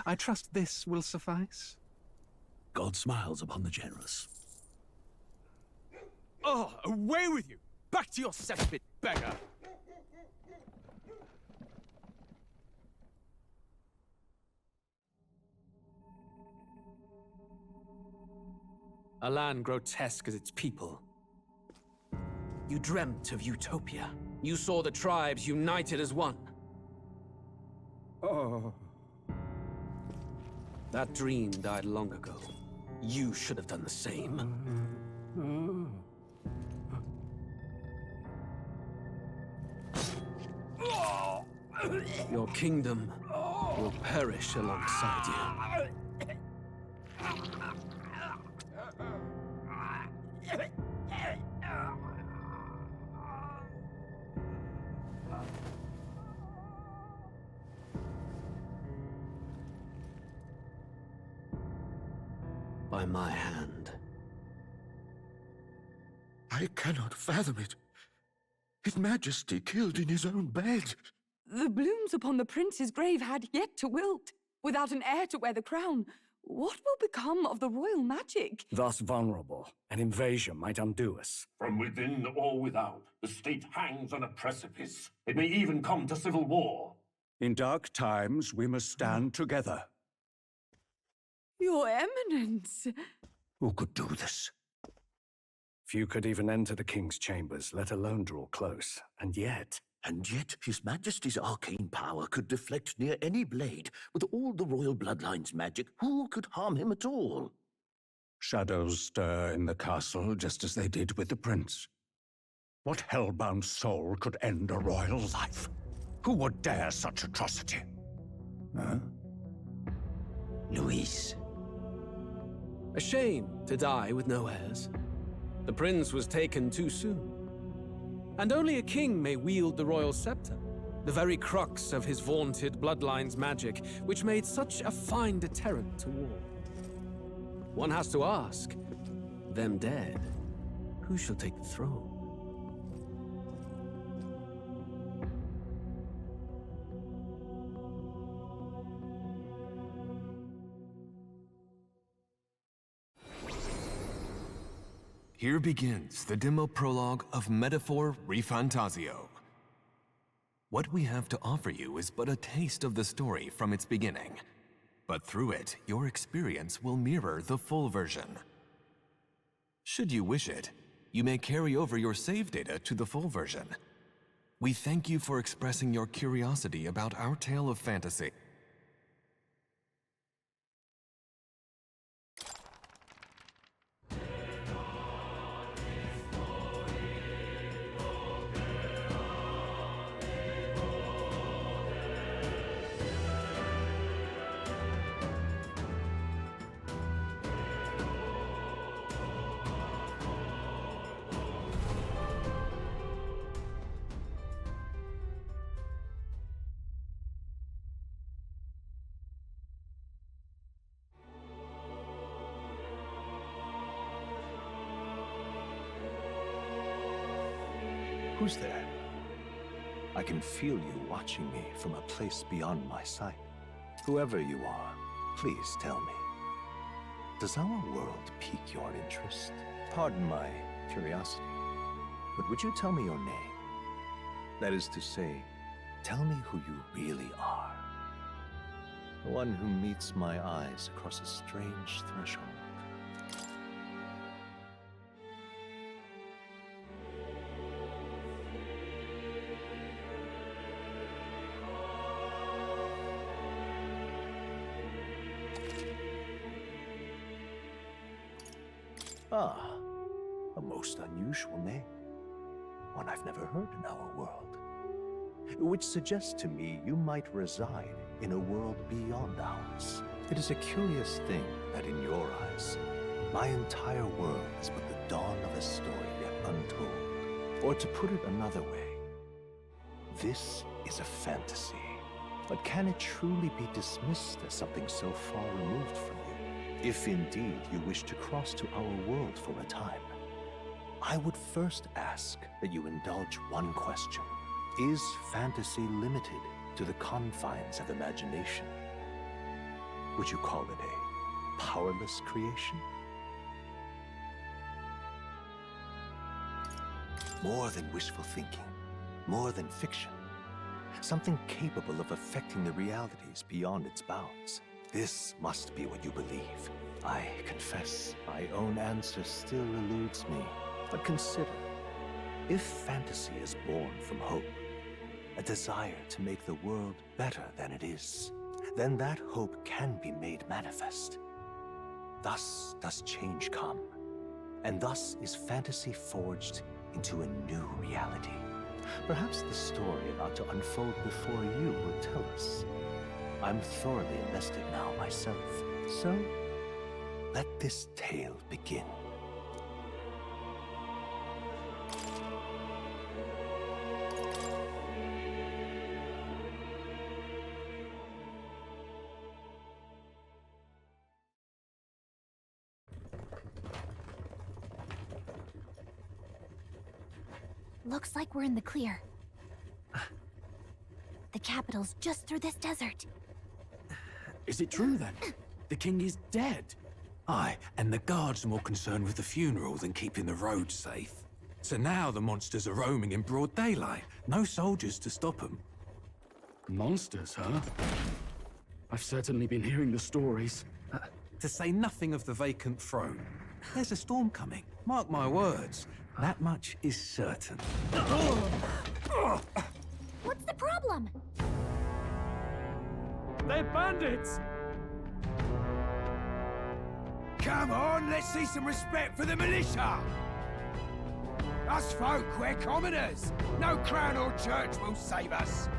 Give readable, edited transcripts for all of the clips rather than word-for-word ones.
I trust this will suffice. God smiles upon the generous. Oh, away with you! Back to your cesspit, beggar! A land grotesque as its people. You dreamt of utopia. You saw the tribes united as one. Oh. That dream died long ago. You should have done the same. Your kingdom will perish alongside you. By my hand. I cannot fathom it. His Majesty killed in his own bed. The blooms upon the prince's grave had yet to wilt. Without an heir to wear the crown, what will become of the royal magic? Thus vulnerable, an invasion might undo us. From within or without, the state hangs on a precipice. It may even come to civil war. In dark times, we must stand together. Your Eminence! Who could do this? Few could even enter the king's chambers, let alone draw close. And yet, His Majesty's arcane power could deflect near any blade. With all the royal bloodline's magic, who could harm him at all? Shadows stir in the castle just as they did with the prince. What hellbound soul could end a royal life? Who would dare such atrocity? Huh? Louise. A shame to die with no heirs. The prince was taken too soon. And only a king may wield the royal scepter, the very crux of his vaunted bloodline's magic, which made such a fine deterrent to war. One has to ask, them dead, who shall take the throne? Here begins the demo prologue of Metaphor ReFantazio. What we have to offer you is but a taste of the story from its beginning, but through it, your experience will mirror the full version. Should you wish it, you may carry over your save data to the full version. We thank you for expressing your curiosity about our tale of fantasy. Who's there? I can feel you watching me from a place beyond my sight. Whoever you are, please tell me. Does our world pique your interest? Pardon my curiosity, but would you tell me your name? That is to say, tell me who you really are. The one who meets my eyes across a strange threshold. Ah, a most unusual name. One I've never heard in our world. Which suggests to me you might reside in a world beyond ours. It is a curious thing that in your eyes, my entire world is but the dawn of a story yet untold. Or to put it another way, this is a fantasy. But can it truly be dismissed as something so far removed from you? If indeed you wish to cross to our world for a time, I would first ask that you indulge one question. Is fantasy limited to the confines of imagination? Would you call it a powerless creation? More than wishful thinking, more than fiction. Something capable of affecting the realities beyond its bounds. This must be what you believe. I confess, my own answer still eludes me. But consider, if fantasy is born from hope, a desire to make the world better than it is, then that hope can be made manifest. Thus does change come, and thus is fantasy forged into a new reality. Perhaps the story about to unfold before you will tell us. I'm thoroughly invested now myself, so let this tale begin. Looks like we're in the clear. The capital's just through this desert. Is it true then? The king is dead? Aye, and the guards are more concerned with the funeral than keeping the roads safe. So now the monsters are roaming in broad daylight. No soldiers to stop them. Monsters, huh? I've certainly been hearing the stories. To say nothing of the vacant throne. There's a storm coming. Mark my words. That much is certain. What's the problem? They're bandits! Come on, let's see some respect for the militia! Us folk, we're commoners. No crown or church will save us.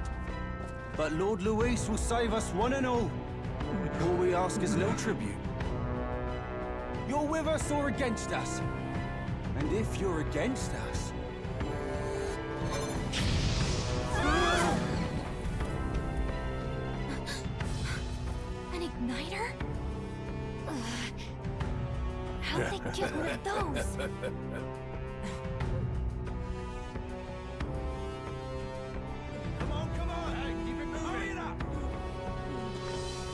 But Lord Luis will save us one and all. All we ask is a little tribute. You're with us or against us? And if you're against us... An igniter? How'd they get one of those? Come on, hey, keep it moving. Hurry it up!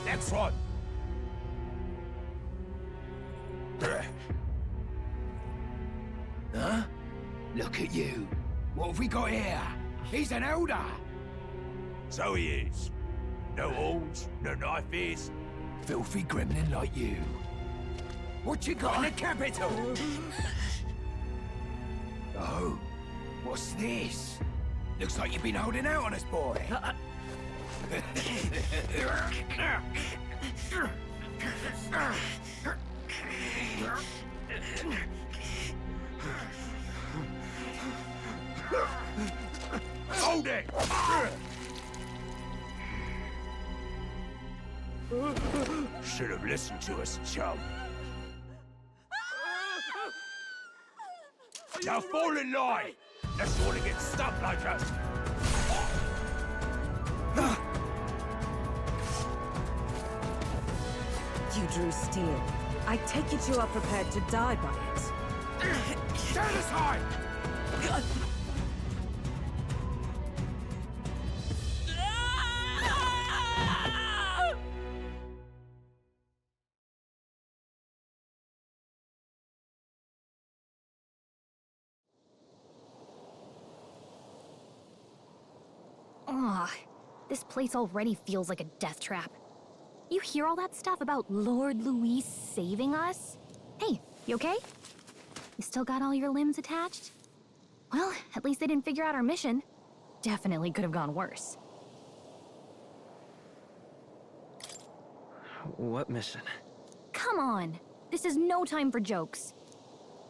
Next one! Huh? Look at you. What have we got here? He's an elder. So he is. No horns, no knife is. Filthy gremlin like you. What you got in the capital? Oh, what's this? Looks like you've been holding out on us, boy. Hold it! Should have listened to us, chum. Now fall in line! Let's want to get stuck like us! You drew steel. I take it you are prepared to die by it. Stand aside! Ugh, this place already feels like a death trap. You hear all that stuff about Lord Luis saving us? Hey, you okay? You still got all your limbs attached? Well, at least they didn't figure out our mission. Definitely could have gone worse. What mission? Come on! This is no time for jokes.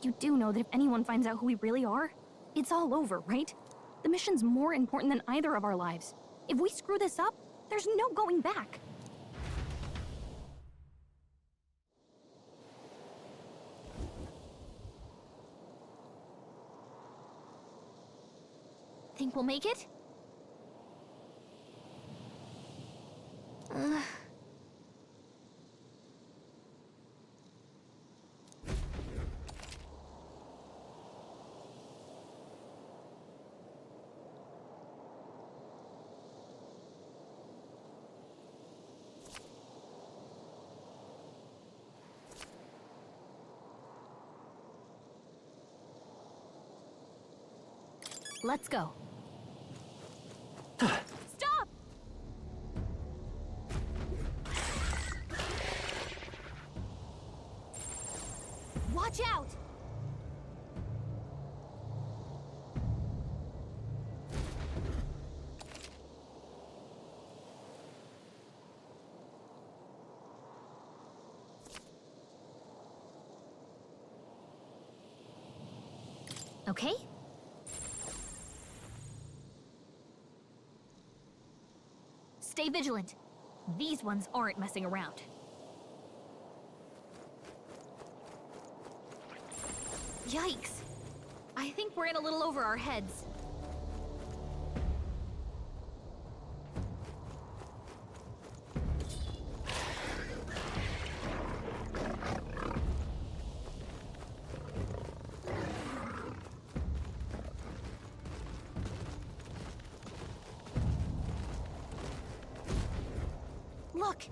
You do know that if anyone finds out who we really are, it's all over, right? The mission's more important than either of our lives. If we screw this up, there's no going back. Think we'll make it? Let's go. Stop! Watch out! Okay? Stay vigilant. These ones aren't messing around. Yikes! I think we're in a little over our heads. Look!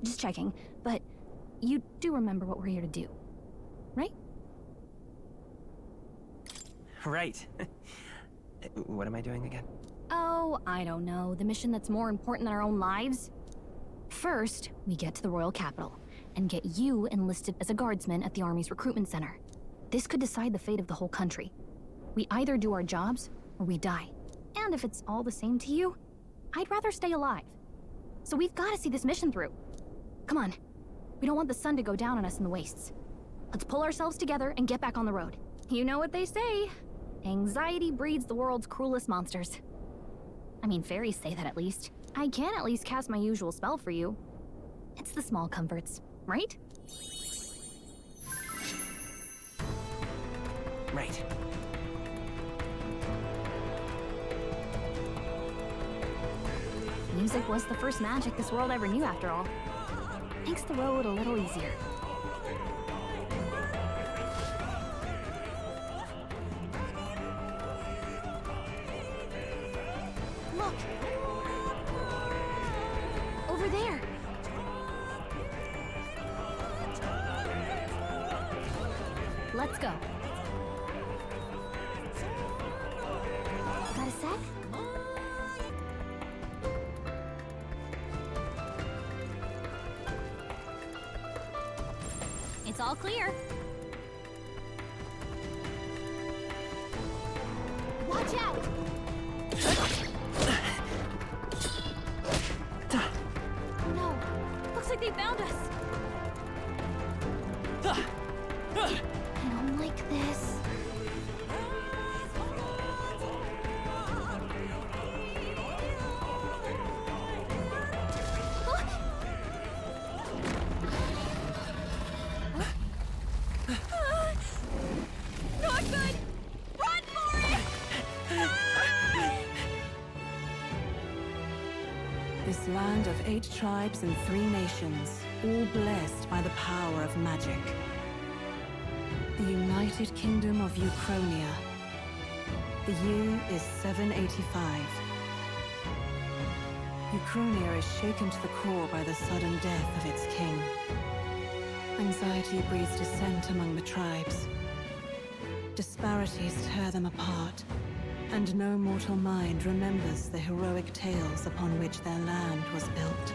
Just checking, but you do remember what we're here to do, right? Right. What am I doing again? Oh, I don't know. The mission that's more important than our own lives? First, we get to the royal capital and get you enlisted as a guardsman at the army's recruitment center. This could decide the fate of the whole country. We either do our jobs or we die. And if it's all the same to you, I'd rather stay alive. So we've got to see this mission through. Come on. We don't want the sun to go down on us in the wastes. Let's pull ourselves together and get back on the road. You know what they say. Anxiety breeds the world's cruelest monsters. I mean, fairies say that at least. I can at least cast my usual spell for you. It's the small comforts, right? Right. Music was the first magic this world ever knew, after all. Makes the road a little easier. Look! Over there! Let's go. Got a sec? It's all clear. Watch out! No, looks like they found us. I don't like this. Not good! Run for it! This land of 8 tribes and 3 nations, all blessed by the power of magic. The United Kingdom of Uchronia. The year is 785. Uchronia is shaken to the core by the sudden death of its king. Anxiety breeds dissent among the tribes. Disparities tear them apart, and no mortal mind remembers the heroic tales upon which their land was built.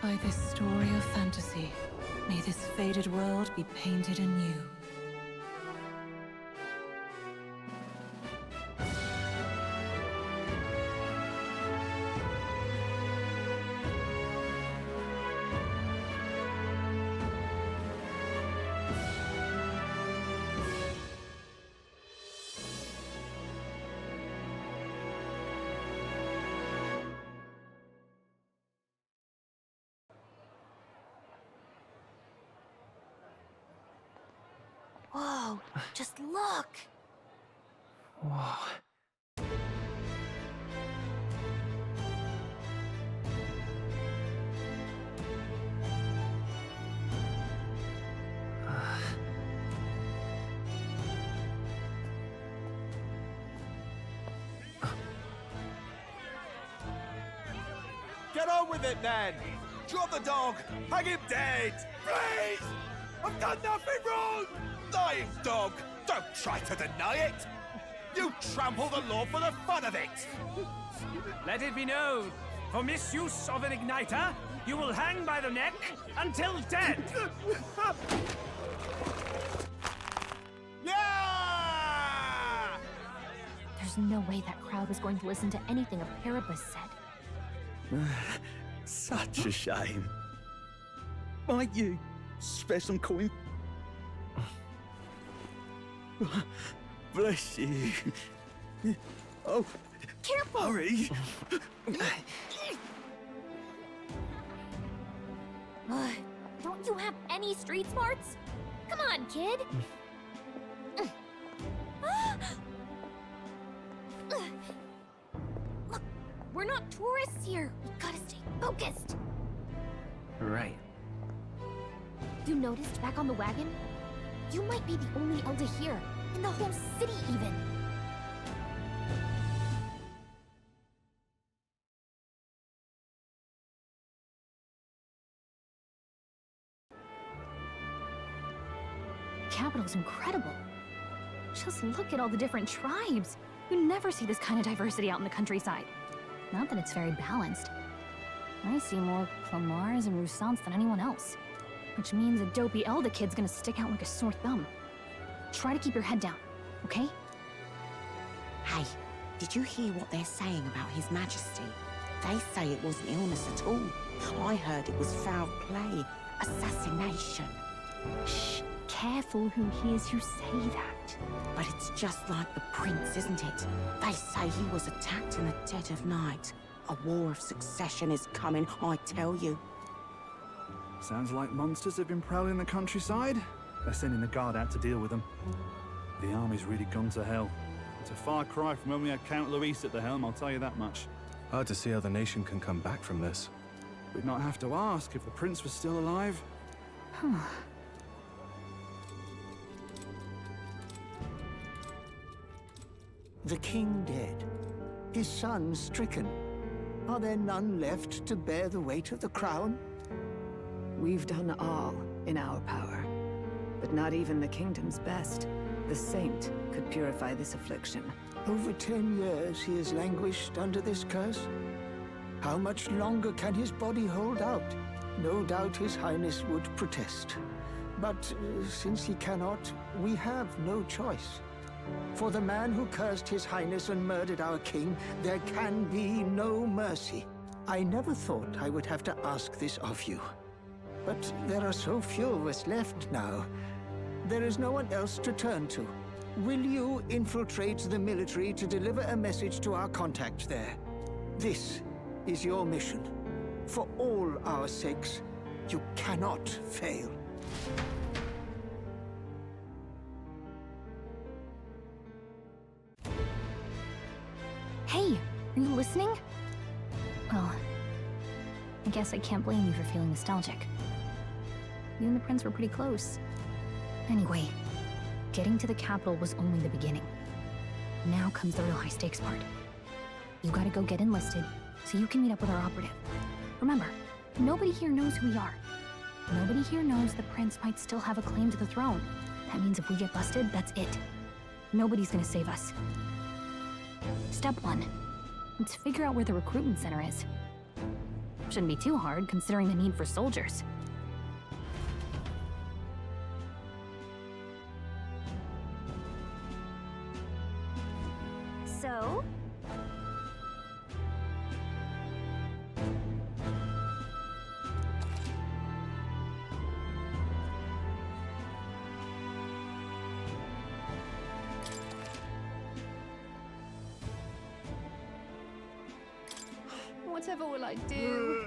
By this story of fantasy, may this faded world be painted anew. Whoa, just look! Whoa. Get on with it, then! Drop the dog! Hang him dead! Please! I've done nothing wrong! Lying dog! Don't try to deny it! You trample the law for the fun of it! Let it be known, for misuse of an igniter, you will hang by the neck until dead! Yeah! There's no way that crowd was going to listen to anything a Paribus said. Such a shame. Might you spare some coin? Bless you. Oh, careful! Hurry! Don't you have any street smarts? Come on, kid! Look, we're not tourists here. We gotta stay focused. Right. You noticed back on the wagon? You might be the only elder here, in the whole city even. The capital's incredible. Just look at all the different tribes. You never see this kind of diversity out in the countryside. Not that it's very balanced. I see more Clamars and Roussants than anyone else. Which means a dopey Elder kid's gonna stick out like a sore thumb. Try to keep your head down, okay? Hey, did you hear what they're saying about His Majesty? They say it wasn't illness at all. I heard it was foul play, assassination. Shh, careful who hears you say that. But it's just like the prince, isn't it? They say he was attacked in the dead of night. A war of succession is coming, I tell you. Sounds like monsters have been prowling the countryside. They're sending the guard out to deal with them. The army's really gone to hell. It's a far cry from when we had Count Luis at the helm, I'll tell you that much. Hard to see how the nation can come back from this. We'd not have to ask if the prince was still alive. The king dead, his son stricken. Are there none left to bear the weight of the crown? We've done all in our power, but not even the kingdom's best, the saint, could purify this affliction. Over 10 years he has languished under this curse. How much longer can his body hold out? No doubt his highness would protest. But since he cannot, we have no choice. For the man who cursed his highness and murdered our king, there can be no mercy. I never thought I would have to ask this of you. But there are so few of us left now. There is no one else to turn to. Will you infiltrate the military to deliver a message to our contact there? This is your mission. For all our sakes, you cannot fail. Hey, are you listening? Well, I guess I can't blame you for feeling nostalgic. You and the prince were pretty close. Anyway, getting to the capital was only the beginning. Now comes the real high-stakes part. You gotta go get enlisted, so you can meet up with our operative. Remember, nobody here knows who we are. Nobody here knows the prince might still have a claim to the throne. That means if we get busted, that's it. Nobody's gonna save us. Step 1. Let's figure out where the recruitment center is. Shouldn't be too hard, considering the need for soldiers. So? Whatever will I do?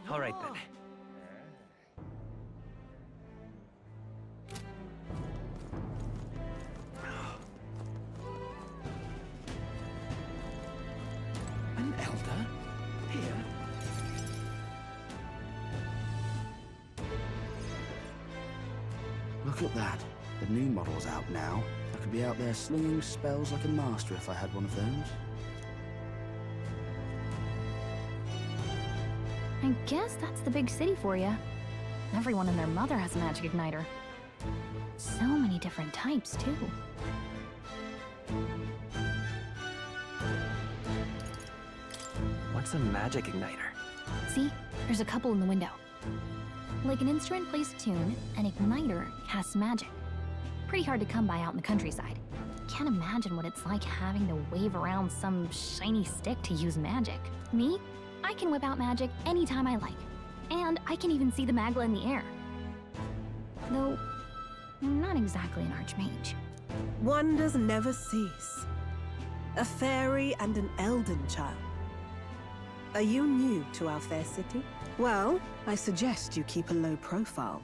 All right then. An elder? Here? Look at that. The new model's out now. I could be out there slinging spells like a master if I had one of those. I guess that's the big city for you. Everyone and their mother has a magic igniter. So many different types, too. What's a magic igniter? See? There's a couple in the window. Like an instrument plays a tune, an igniter casts magic. Pretty hard to come by out in the countryside. Can't imagine what it's like having to wave around some shiny stick to use magic. Me? I can whip out magic anytime I like. And I can even see the magla in the air. Though, I'm not exactly an archmage. Wonders never cease. A fairy and an elden child. Are you new to our fair city? Well, I suggest you keep a low profile.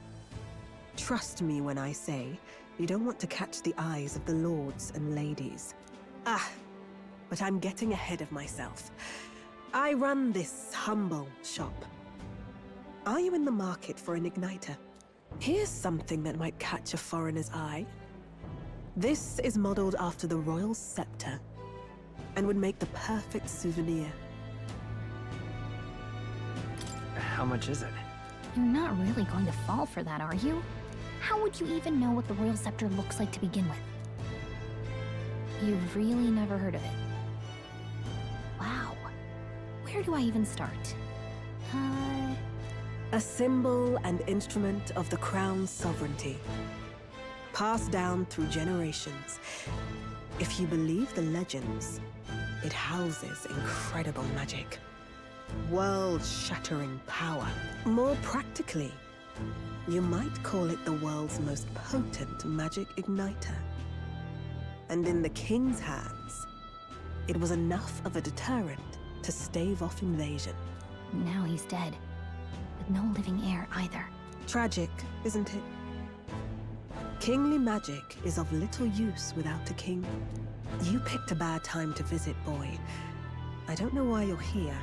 Trust me when I say you don't want to catch the eyes of the lords and ladies. But I'm getting ahead of myself. I run this humble shop. Are you in the market for an igniter? Here's something that might catch a foreigner's eye. This is modeled after the royal scepter and would make the perfect souvenir. How much is it? You're not really going to fall for that, are you? How would you even know what the royal scepter looks like to begin with? You've really never heard of it. Wow. Where do I even start? A symbol and instrument of the crown's sovereignty. Passed down through generations. If you believe the legends, it houses incredible magic. World-shattering power. More practically, you might call it the world's most potent magic igniter. And in the king's hands, it was enough of a deterrent to stave off invasion. Now he's dead. With no living heir either. Tragic, isn't it? Kingly magic is of little use without a king. You picked a bad time to visit, boy. I don't know why you're here,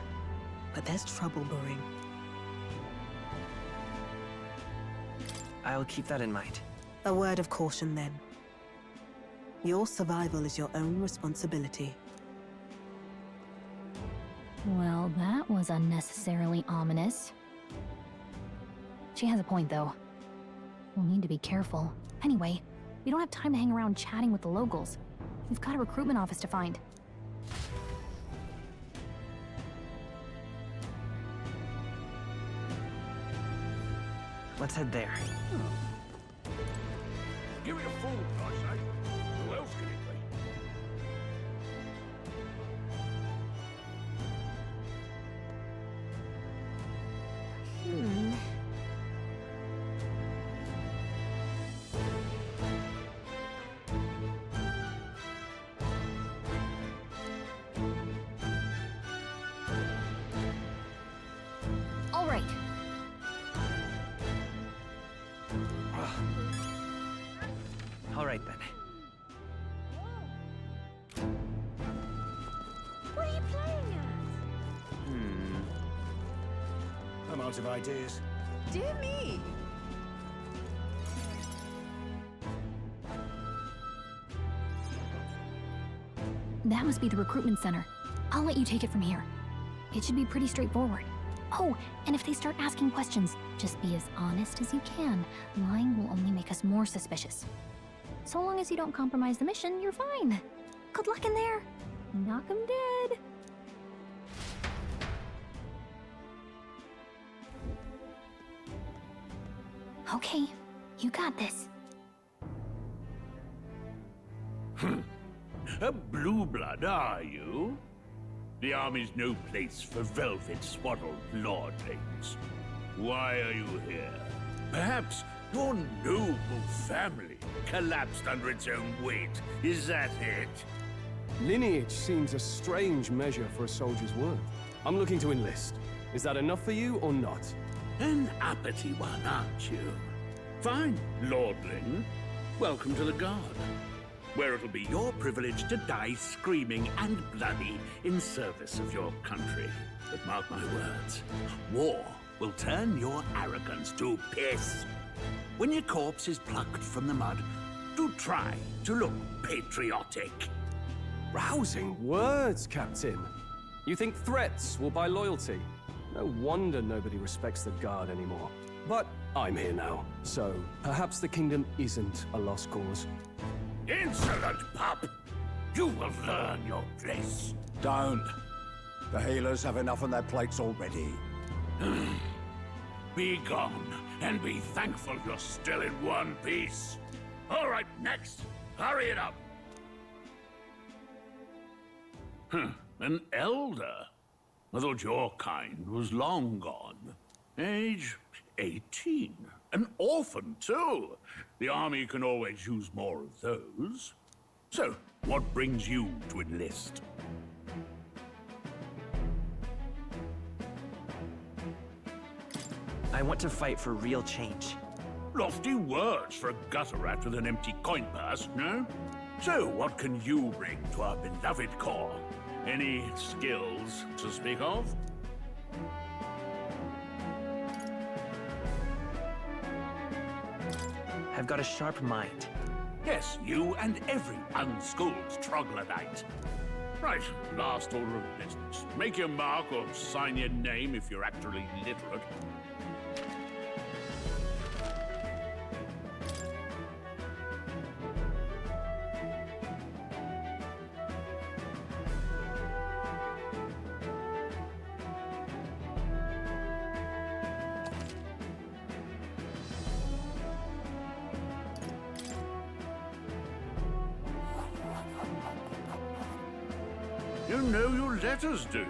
but there's trouble brewing. I'll keep that in mind. A word of caution, then. Your survival is your own responsibility. Well, that was unnecessarily ominous. She has a point, though. We'll need to be careful. Anyway, we don't have time to hang around chatting with the locals. We've got a recruitment office to find. Let's head there. Give it a full price, eh? Who else can it be? All right. All right, then. What are you playing at? I'm out of ideas. Dear me! That must be the recruitment center. I'll let you take it from here. It should be pretty straightforward. Oh, and if they start asking questions, just be as honest as you can. Lying will only make us more suspicious. So long as you don't compromise the mission, you're fine. Good luck in there. Knock 'em dead. Okay, you got this. A blue blood, are you? The army's no place for velvet-swaddled lordlings. Why are you here? Perhaps your noble family collapsed under its own weight. Is that it? Lineage seems a strange measure for a soldier's worth. I'm looking to enlist. Is that enough for you or not? An uppity one, aren't you? Fine, lordling. Welcome to the Guard, where it'll be your privilege to die screaming and bloody in service of your country. But mark my words, war will turn your arrogance to piss. When your corpse is plucked from the mud, Do try to look patriotic. Rousing words, Captain. You think threats will buy loyalty? No wonder nobody respects the Guard anymore. But I'm here now, so perhaps the kingdom isn't a lost cause. Insolent pup! You will learn your place. Don't. The healers have enough on their plates already. Be gone, and be thankful you're still in one piece. All right, next. Hurry it up. An elder? I thought your kind was long gone. Age 18. An orphan, too. The army can always use more of those. So, what brings you to enlist? I want to fight for real change. Lofty words for a gutter rat with an empty coin purse, no? So, what can you bring to our beloved corps? Any skills to speak of? I've got a sharp mind. Yes, you and every unschooled troglodyte. Right, last order of business. Make your mark or sign your name if you're actually literate. You know your letters, do you?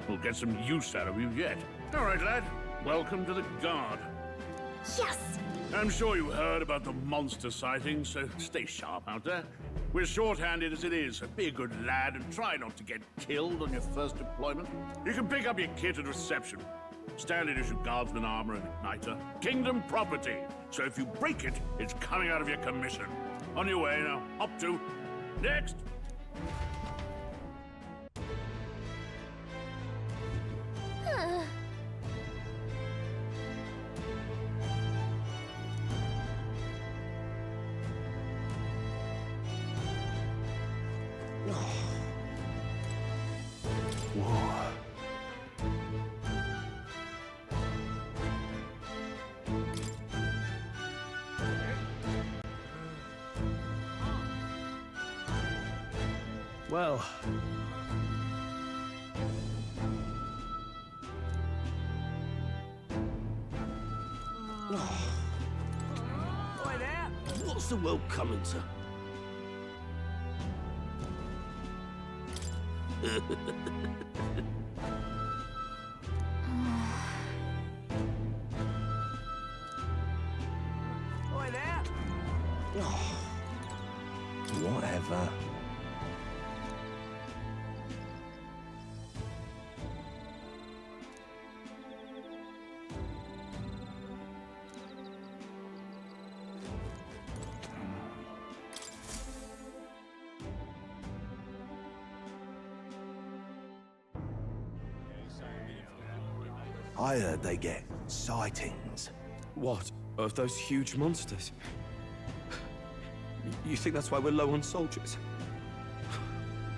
We'll get some use out of you yet. All right, lad. Welcome to the Guard. Yes! I'm sure you heard about the monster sightings, so stay sharp out there. We're short-handed as it is, so be a good lad and try not to get killed on your first deployment. You can pick up your kit at reception. Standard issue guardsman armor and igniter. Kingdom property. So if you break it, it's coming out of your commission. On your way now. Up to. Next! Well... Boy there! What's the world coming to? Boy there! Whatever. I heard they get sightings. What? Of those huge monsters? You think that's why we're low on soldiers?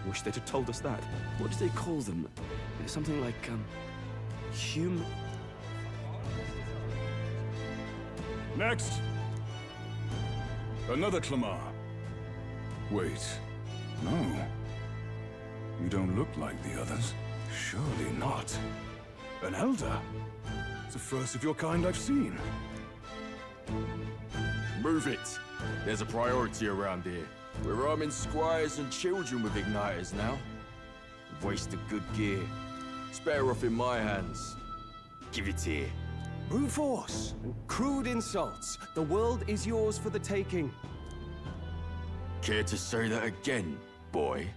Wish they'd have told us that. What do they call them? Something like, human... Next! Another Clamar. Wait, no. You don't look like the others. Surely not. An elder? It's the first of your kind I've seen. Move it. There's a priority around here. We're arming squires and children with igniters now. Waste of good gear. It's better off in my hands. Give it here. Brute force and crude insults. The world is yours for the taking. Care to say that again, boy?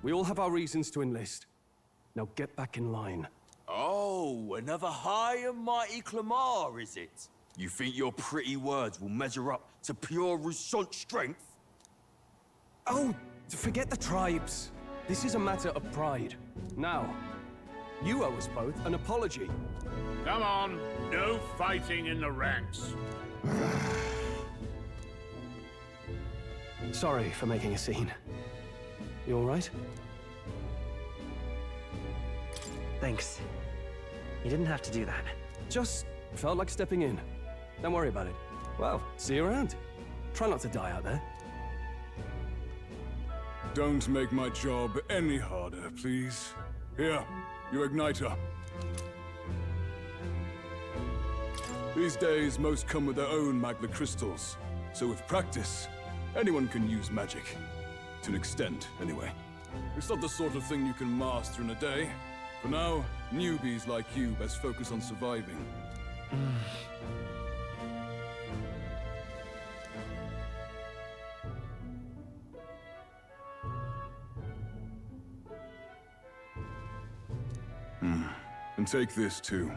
We all have our reasons to enlist. Now get back in line. Oh, another high and mighty Clamar, is it? You think your pretty words will measure up to pure Rousseau strength? Oh, forget the tribes. This is a matter of pride. Now, you owe us both an apology. Come on, no fighting in the ranks. Sorry for making a scene. You all right? Thanks. You didn't have to do that. Just felt like stepping in. Don't worry about it. Well, see you around. Try not to die out there. Don't make my job any harder, please. Here, your igniter. These days, most come with their own magna crystals. So with practice, anyone can use magic. To an extent, anyway. It's not the sort of thing you can master in a day. For now, newbies like you best focus on surviving. And take this too.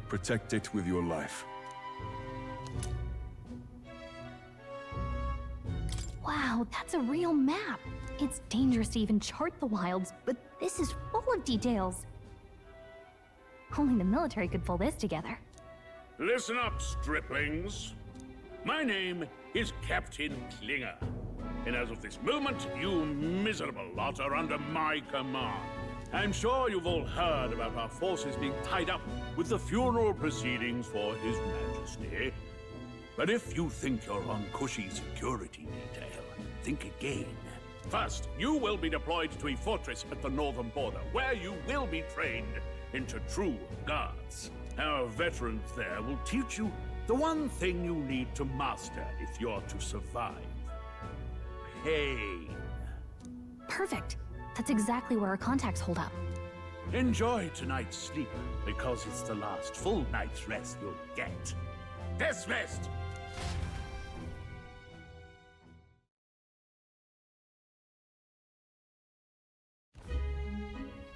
Protect it with your life. Wow, that's a real map. It's dangerous to even chart the wilds, but this is full of details. Only the military could pull this together. Listen up, striplings. My name is Captain Klinger. And as of this moment, you miserable lot are under my command. I'm sure you've all heard about our forces being tied up with the funeral proceedings for His Majesty. But if you think you're on cushy security detail, think again. First, you will be deployed to a fortress at the northern border, where you will be trained into true guards. Our veterans there will teach you the one thing you need to master if you're to survive. Pain. Perfect. That's exactly where our contacts hold up. Enjoy tonight's sleep, because it's the last full night's rest you'll get. Dismissed!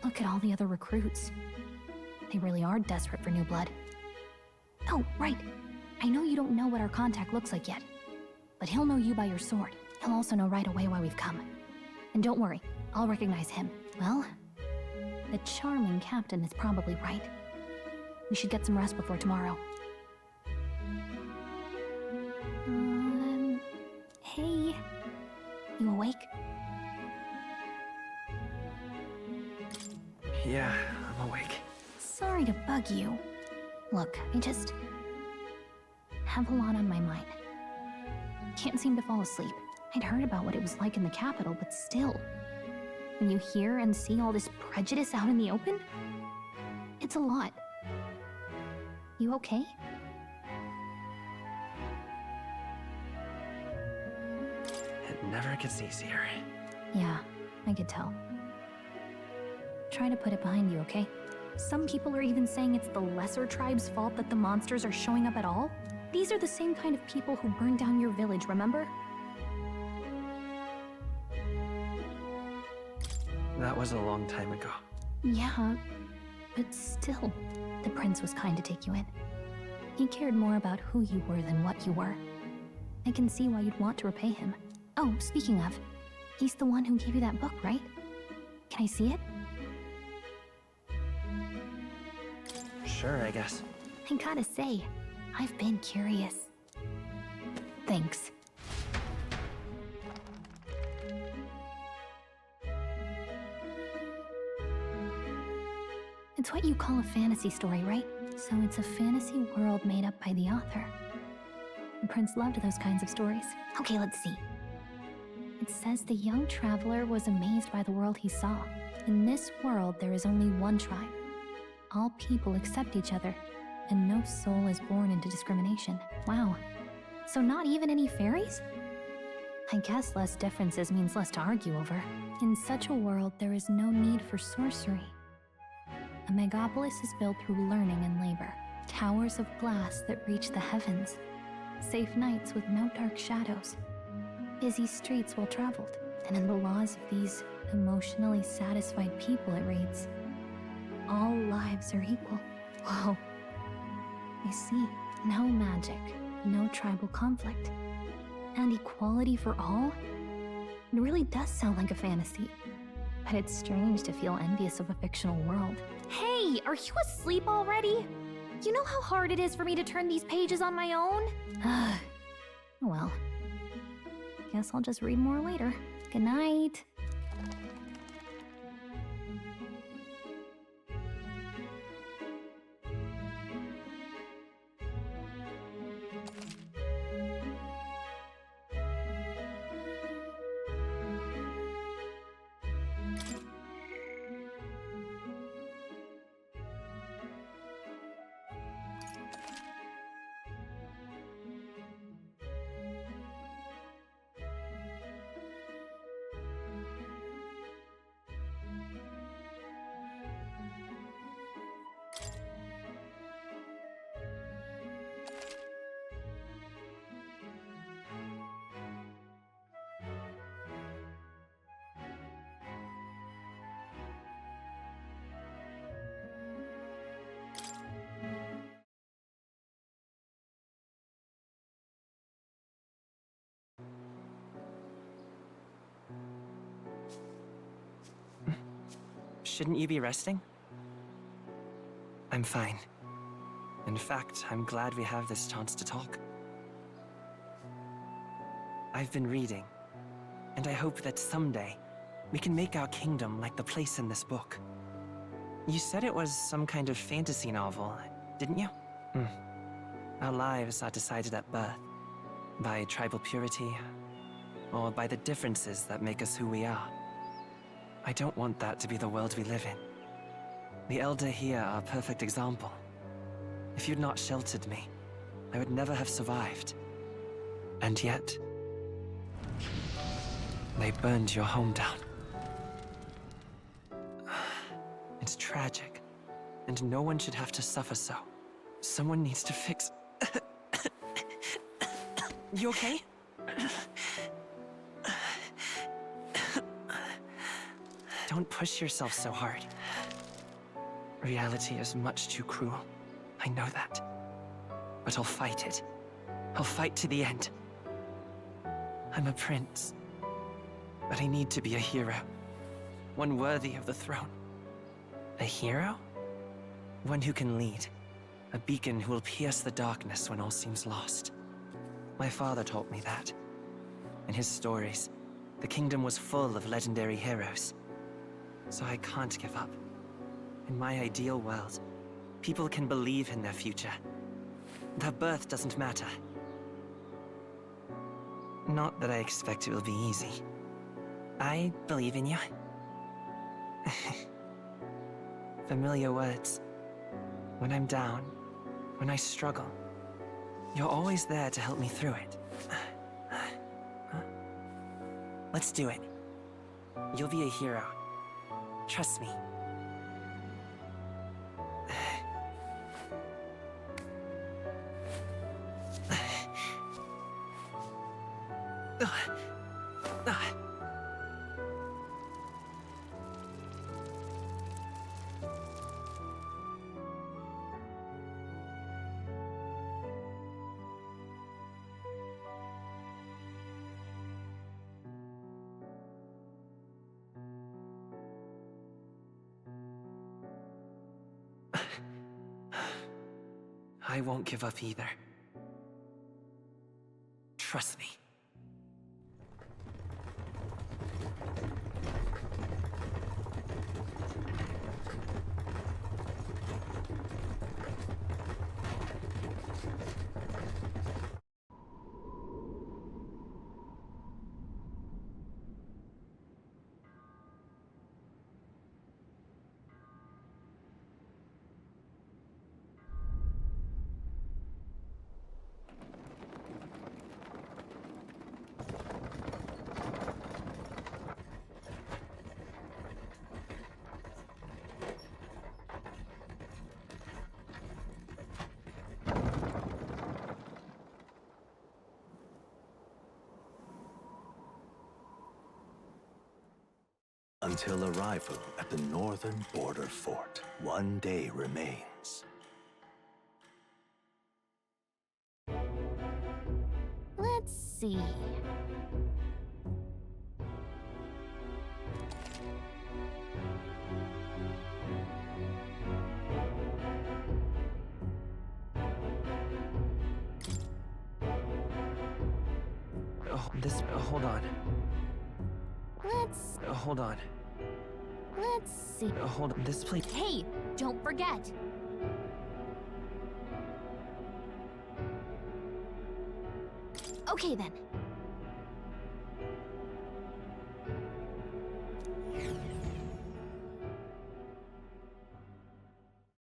Look at all the other recruits. They really are desperate for new blood. Oh, right. I know you don't know what our contact looks like yet, but he'll know you by your sword. He'll also know right away why we've come. And don't worry, I'll recognize him. Well, the charming captain is probably right. We should get some rest before tomorrow. Hey. You awake? Yeah, I'm awake. Sorry to bug you. Look, I just have a lot on my mind. Can't seem to fall asleep. I'd heard about what it was like in the capital, but still. When you hear and see all this prejudice out in the open, it's a lot. You okay? It never gets easier. Yeah, I could tell. Try to put it behind you, okay? Some people are even saying it's the lesser tribe's fault that the monsters are showing up at all. These are the same kind of people who burned down your village, remember? That was a long time ago. Yeah, but still, the prince was kind to take you in. He cared more about who you were than what you were. I can see why you'd want to repay him. Oh, speaking of, he's the one who gave you that book, right? Can I see it? Sure, I guess. I gotta say, I've been curious. Thanks. It's what you call a fantasy story, right? So it's a fantasy world made up by the author. The prince loved those kinds of stories. Okay, let's see. It says the young traveler was amazed by the world he saw. In this world, there is only one tribe. All people accept each other, and no soul is born into discrimination. Wow. So not even any fairies? I guess less differences means less to argue over. In such a world, there is no need for sorcery. A megapolis is built through learning and labor. Towers of glass that reach the heavens. Safe nights with no dark shadows. Busy streets well traveled. And in the laws of these emotionally satisfied people, it reads, all lives are equal. Whoa. I see. No magic, no tribal conflict, and equality for all? It really does sound like a fantasy. But it's strange to feel envious of a fictional world. Hey, are you asleep already? You know how hard it is for me to turn these pages on my own? Well, Guess I'll just read more later. Good night. Shouldn't you be resting? I'm fine. In fact, I'm glad we have this chance to talk. I've been reading, and I hope that someday we can make our kingdom like the place in this book. You said it was some kind of fantasy novel, didn't you? Our lives are decided at birth, by tribal purity, or by the differences that make us who we are. I don't want that to be the world we live in. The Elder here are a perfect example. If you'd not sheltered me, I would never have survived. And yet, they burned your home down. It's tragic, and no one should have to suffer so. Someone needs to fix... You okay? Don't push yourself so hard. Reality is much too cruel. I know that. But I'll fight it. I'll fight to the end. I'm a prince. But I need to be a hero. One worthy of the throne. A hero? One who can lead. A beacon who will pierce the darkness when all seems lost. My father taught me that. In his stories, the kingdom was full of legendary heroes. So I can't give up. In my ideal world, people can believe in their future. Their birth doesn't matter. Not that I expect it will be easy. I believe in you. Familiar words. When I'm down, when I struggle, you're always there to help me through it. Let's do it. You'll be a hero. Trust me. I won't give up either. Trust me. Until arrival at the northern border fort, one day remains. Let's see. This. Hold on. Let's... Hold on. Let's see. Hold on. This place. Hey, don't forget. Okay then.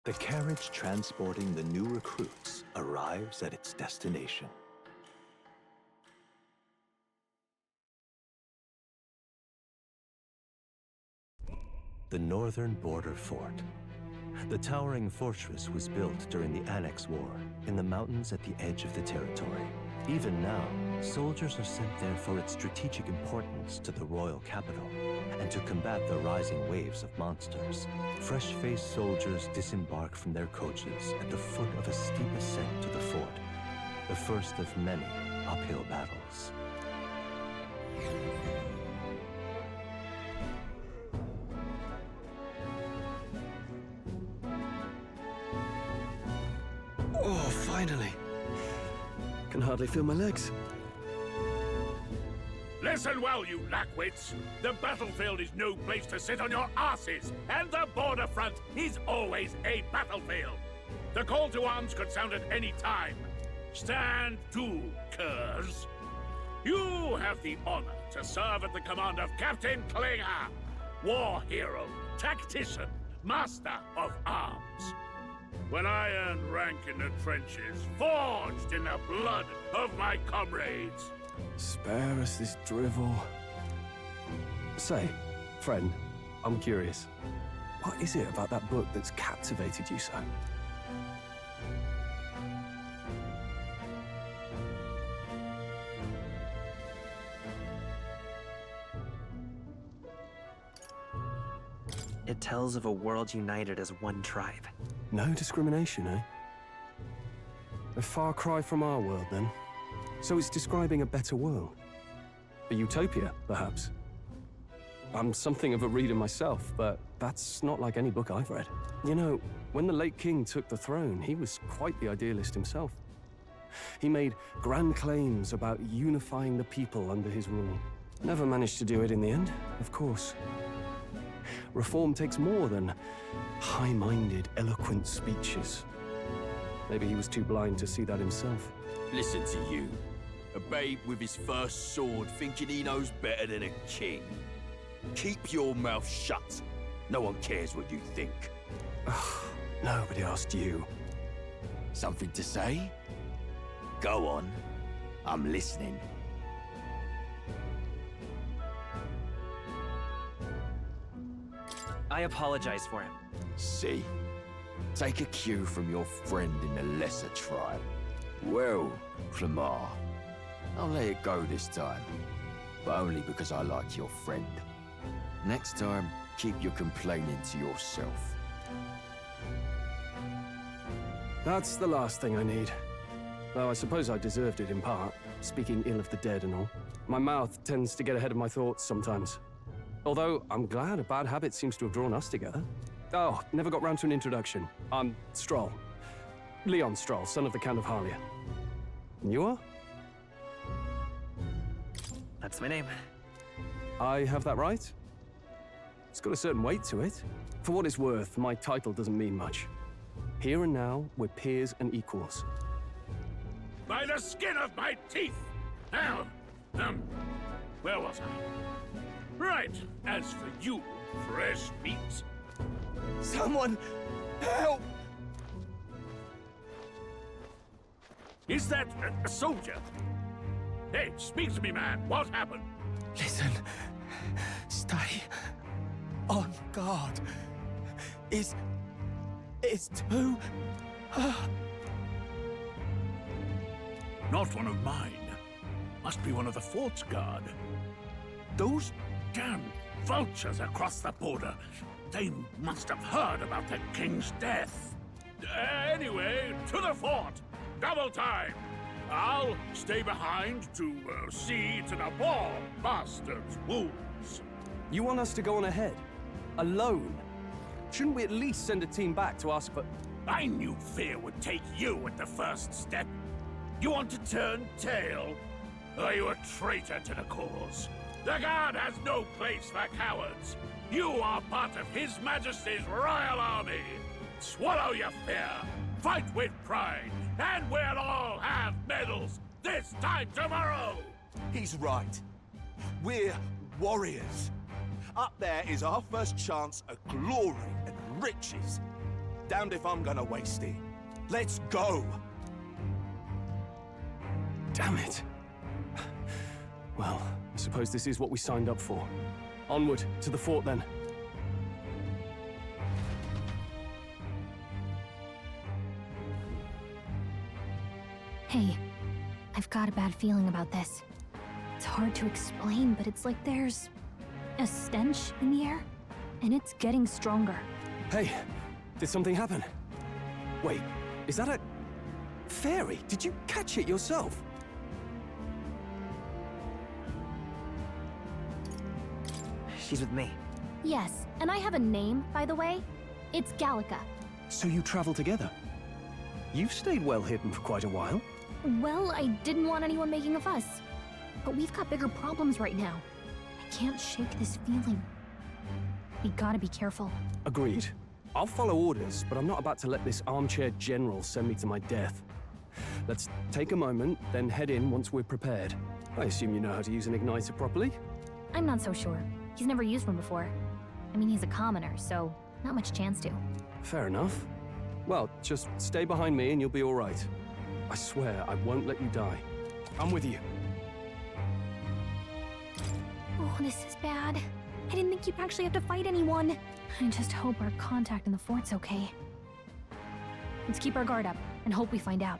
The carriage transporting the new recruits arrives at its destination. The northern border fort. The towering fortress was built during the Annex War in the mountains at the edge of the territory. Even now, soldiers are sent there for its strategic importance to the royal capital and to combat the rising waves of monsters. Fresh-faced soldiers disembark from their coaches at the foot of a steep ascent to the fort, the first of many uphill battles. Oh, finally. Can hardly feel my legs. Listen well, you lackwits. The battlefield is no place to sit on your asses, and the border front is always a battlefield. The call to arms could sound at any time. Stand to, curs. You have the honor to serve at the command of Captain Klinger, war hero, tactician, master of arms. When I earned rank in the trenches, forged in the blood of my comrades. Spare us this drivel. Say, friend, I'm curious. What is it about that book that's captivated you so? It tells of a world united as one tribe. No discrimination, eh? A far cry from our world, then. So it's describing a better world. A utopia, perhaps. I'm something of a reader myself, but that's not like any book I've read. You know, when the late king took the throne, he was quite the idealist himself. He made grand claims about unifying the people under his rule. Never managed to do it in the end, of course. Reform takes more than high-minded, eloquent speeches. Maybe he was too blind to see that himself. Listen to you. A babe with his first sword thinking he knows better than a king. Keep your mouth shut. No one cares what you think. Nobody asked you. Something to say? Go on. I'm listening. I apologize for him. See? Take a cue from your friend in the lesser tribe. Well, Clemar, I'll let it go this time. But only because I like your friend. Next time, keep your complaining to yourself. That's the last thing I need. Though I suppose I deserved it in part, speaking ill of the dead and all. My mouth tends to get ahead of my thoughts sometimes. Although, I'm glad a bad habit seems to have drawn us together. Oh, never got round to an introduction. I'm Stroll. Leon Stroll, son of the Count of Harlia. And you are? That's my name. I have that right? It's got a certain weight to it. For what it's worth, my title doesn't mean much. Here and now, we're peers and equals. By the skin of my teeth! Now, where was I? Right, as for you, fresh meat. Someone, help! Is that a soldier? Hey, speak to me, man. What happened? Listen, stay on guard. It's too... Not one of mine. Must be one of the fort's guard. Those damn vultures across the border. They must have heard about the king's death. Anyway, to the fort. Double time. I'll stay behind to see to the poor bastard's wounds. You want us to go on ahead? Alone? Shouldn't we at least send a team back to ask for... I knew fear would take you at the first step. You want to turn tail? Are you a traitor to the cause? The Guard has no place for cowards. You are part of His Majesty's Royal Army. Swallow your fear, fight with pride, and we'll all have medals this time tomorrow! He's right. We're warriors. Up there is our first chance at glory and riches. Damned if I'm gonna waste it. Let's go! Damn it. Well, I suppose this is what we signed up for. Onward, to the fort then. Hey, I've got a bad feeling about this. It's hard to explain, but it's like there's a stench in the air, and it's getting stronger. Hey, did something happen? Wait, is that a fairy? Did you catch it yourself? She's with me. Yes, and I have a name, by the way. It's Gallica. So you travel together? You've stayed well hidden for quite a while. Well, I didn't want anyone making a fuss. But we've got bigger problems right now. I can't shake this feeling. We gotta be careful. Agreed. I'll follow orders, but I'm not about to let this armchair general send me to my death. Let's take a moment, then head in once we're prepared. I assume you know how to use an igniter properly? I'm not so sure. He's never used one before. I mean, he's a commoner, so not much chance to. Fair enough. Well, just stay behind me and you'll be all right. I swear I won't let you die. I'm with you. Oh, this is bad. I didn't think you'd actually have to fight anyone. I just hope our contact in the fort's okay. Let's keep our guard up and hope we find out.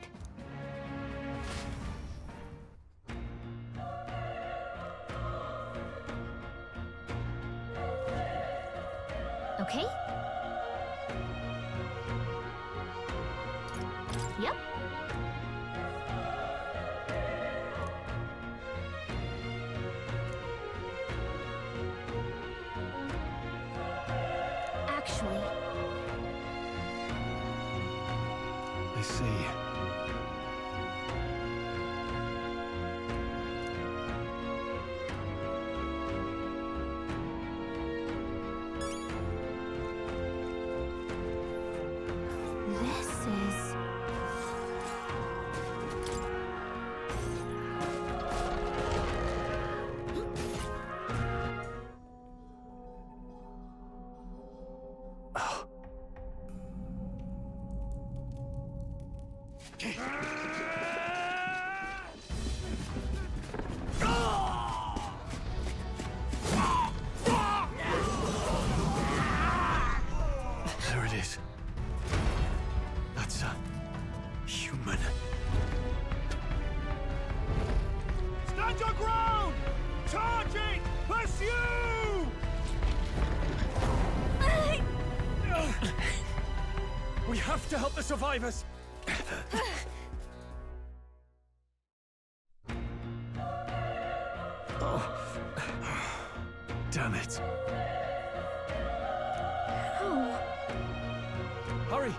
Okay? Yep. Actually... I see. This is... There it is. That's a human. Stand your ground! Charging! Pursue! We have to help the survivors! Oh. Damn it. Oh. Hurry!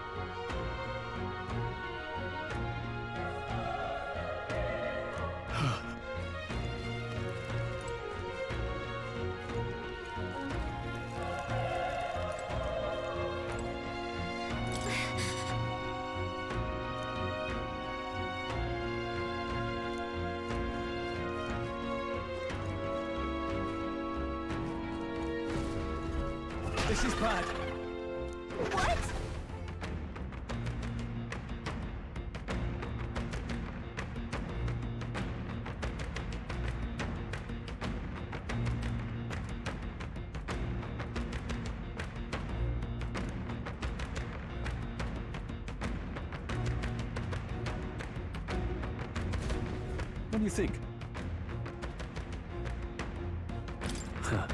This is bad. What? What do you think? Huh.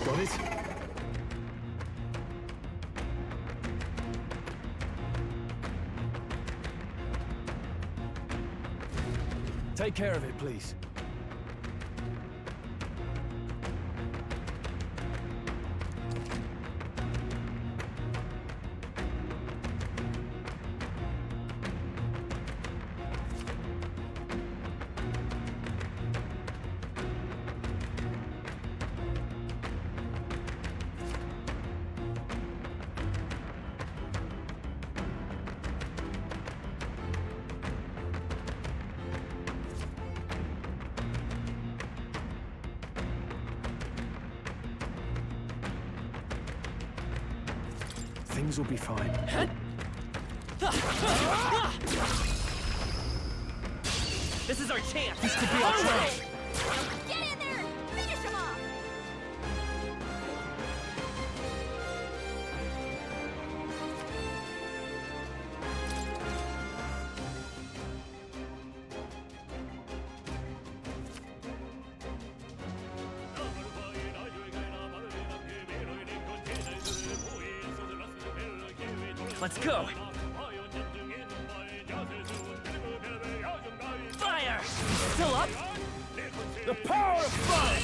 Got it? Take care of it, please. Things will be fine. This is our chance! This could be our chance! Get in there! Finish him off! Let's go! Fire! Still up? The power of fire!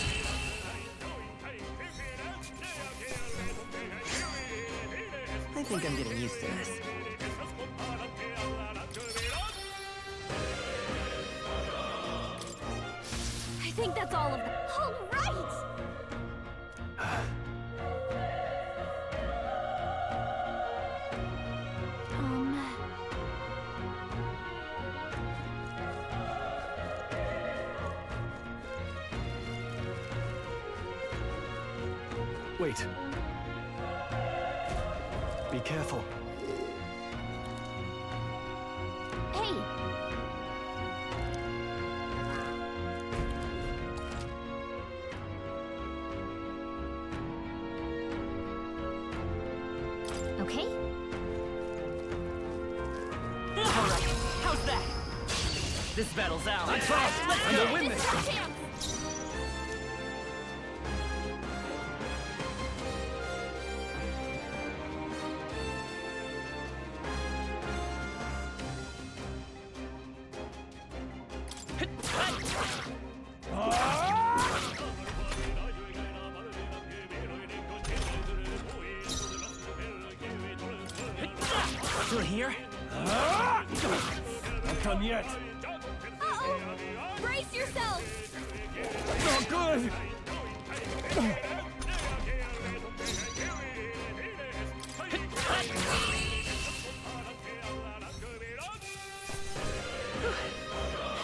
I think I'm getting used to this. I think that's all of them. All right! Wait. Be careful. Hey! Okay? Alright, how's that? This battle's out. Let's go! Win this! Still here? Not done yet. Uh-oh! Brace yourself! Not good!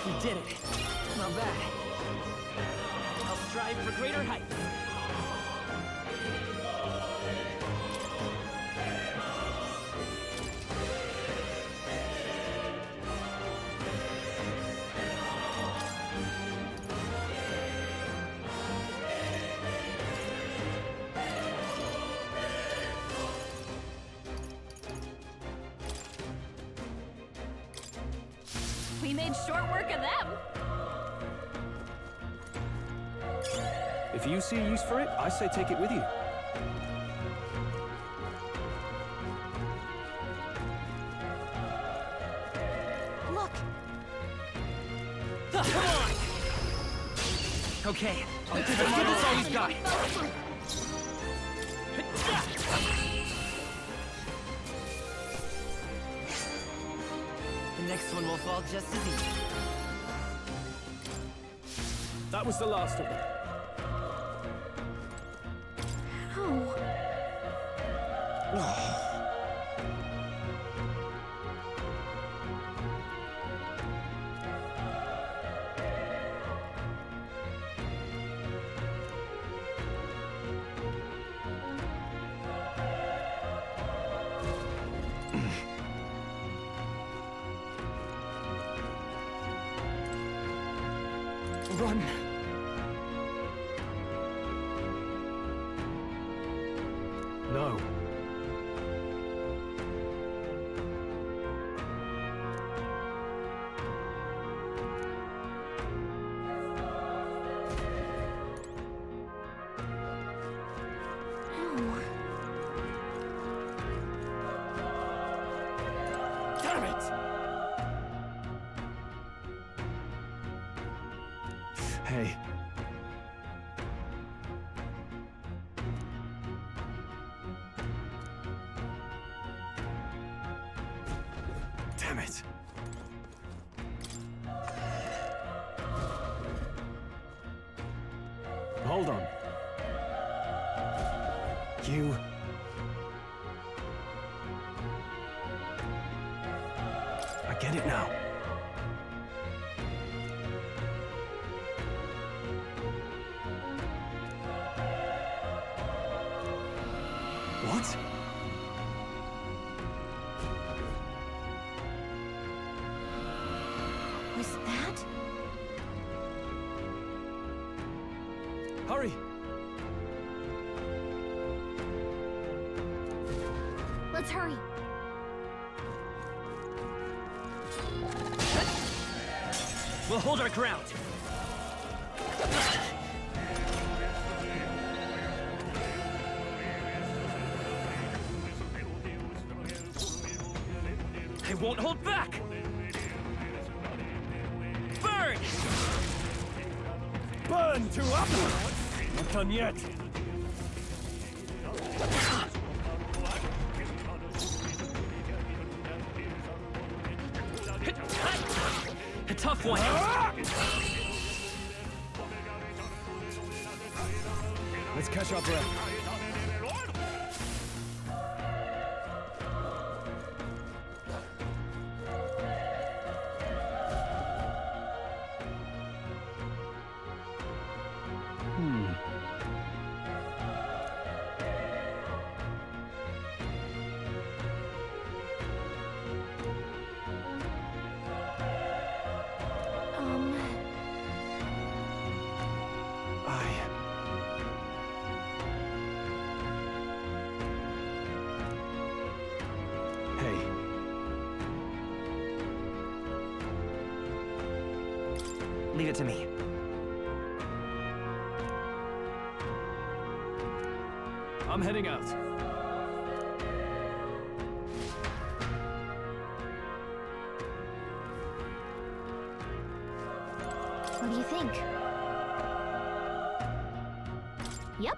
You did it. Not bad. I'll strive for greater heights. We made short work of them! If you see a use for it, I say take it with you. Look! Come on! Okay, let's give this all we've got. The next one will fall just as easy. That was the last of them. Run! No. Damn it! Hey. Damn it. Hold on. You... I get it now. What? Hurry! Let's hurry. We'll hold our ground. I won't hold back! Burn! Burn to up! Not done yet. A tough one. Let's catch our breath. Leave it to me. I'm heading out. What do you think? Yep.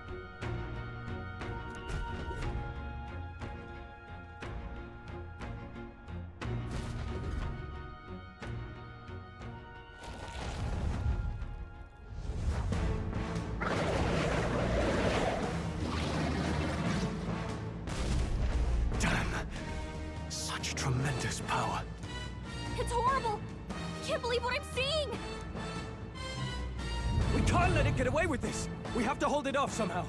Tremendous power. It's horrible! I can't believe what I'm seeing! We can't let it get away with this! We have to hold it off somehow.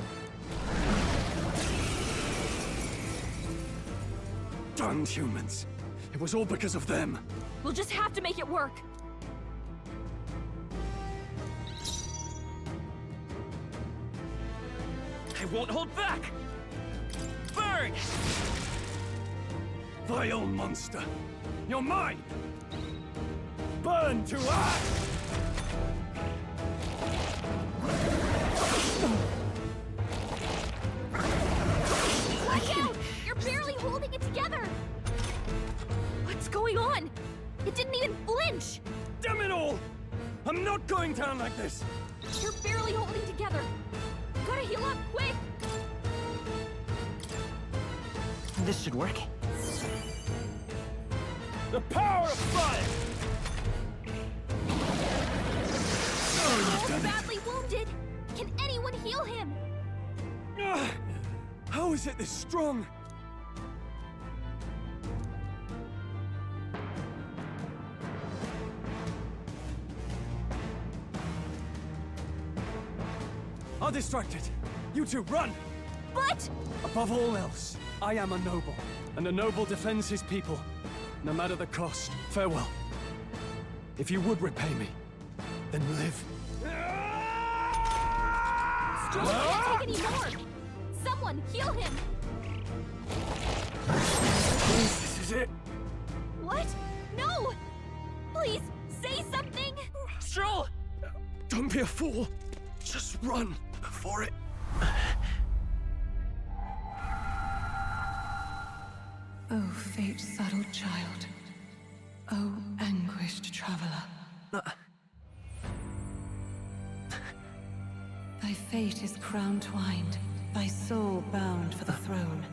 Darned humans. It was all because of them. We'll just have to make it work. I won't hold back! Burn! Vile monster! You're mine! Burn to ash! Watch out! You're barely holding it together! What's going on? It didn't even flinch! Damn it all! I'm not going down like this! You're barely holding together! Gotta heal up, quick! This should work. The power of fire! He's badly wounded! Can anyone heal him? How is it this strong? I'll distract it. You two, run! But... Above all else, I am a noble, and a noble defends his people, no matter the cost. Farewell. If you would repay me, then live. Stroll can't take any more! Someone, heal him! This is it. What? No! Please, say something! Stroll! Don't be a fool. Just run before it... Oh, fate-saddled child. Oh, anguished traveler. Thy fate is crown-twined, thy soul bound for the throne.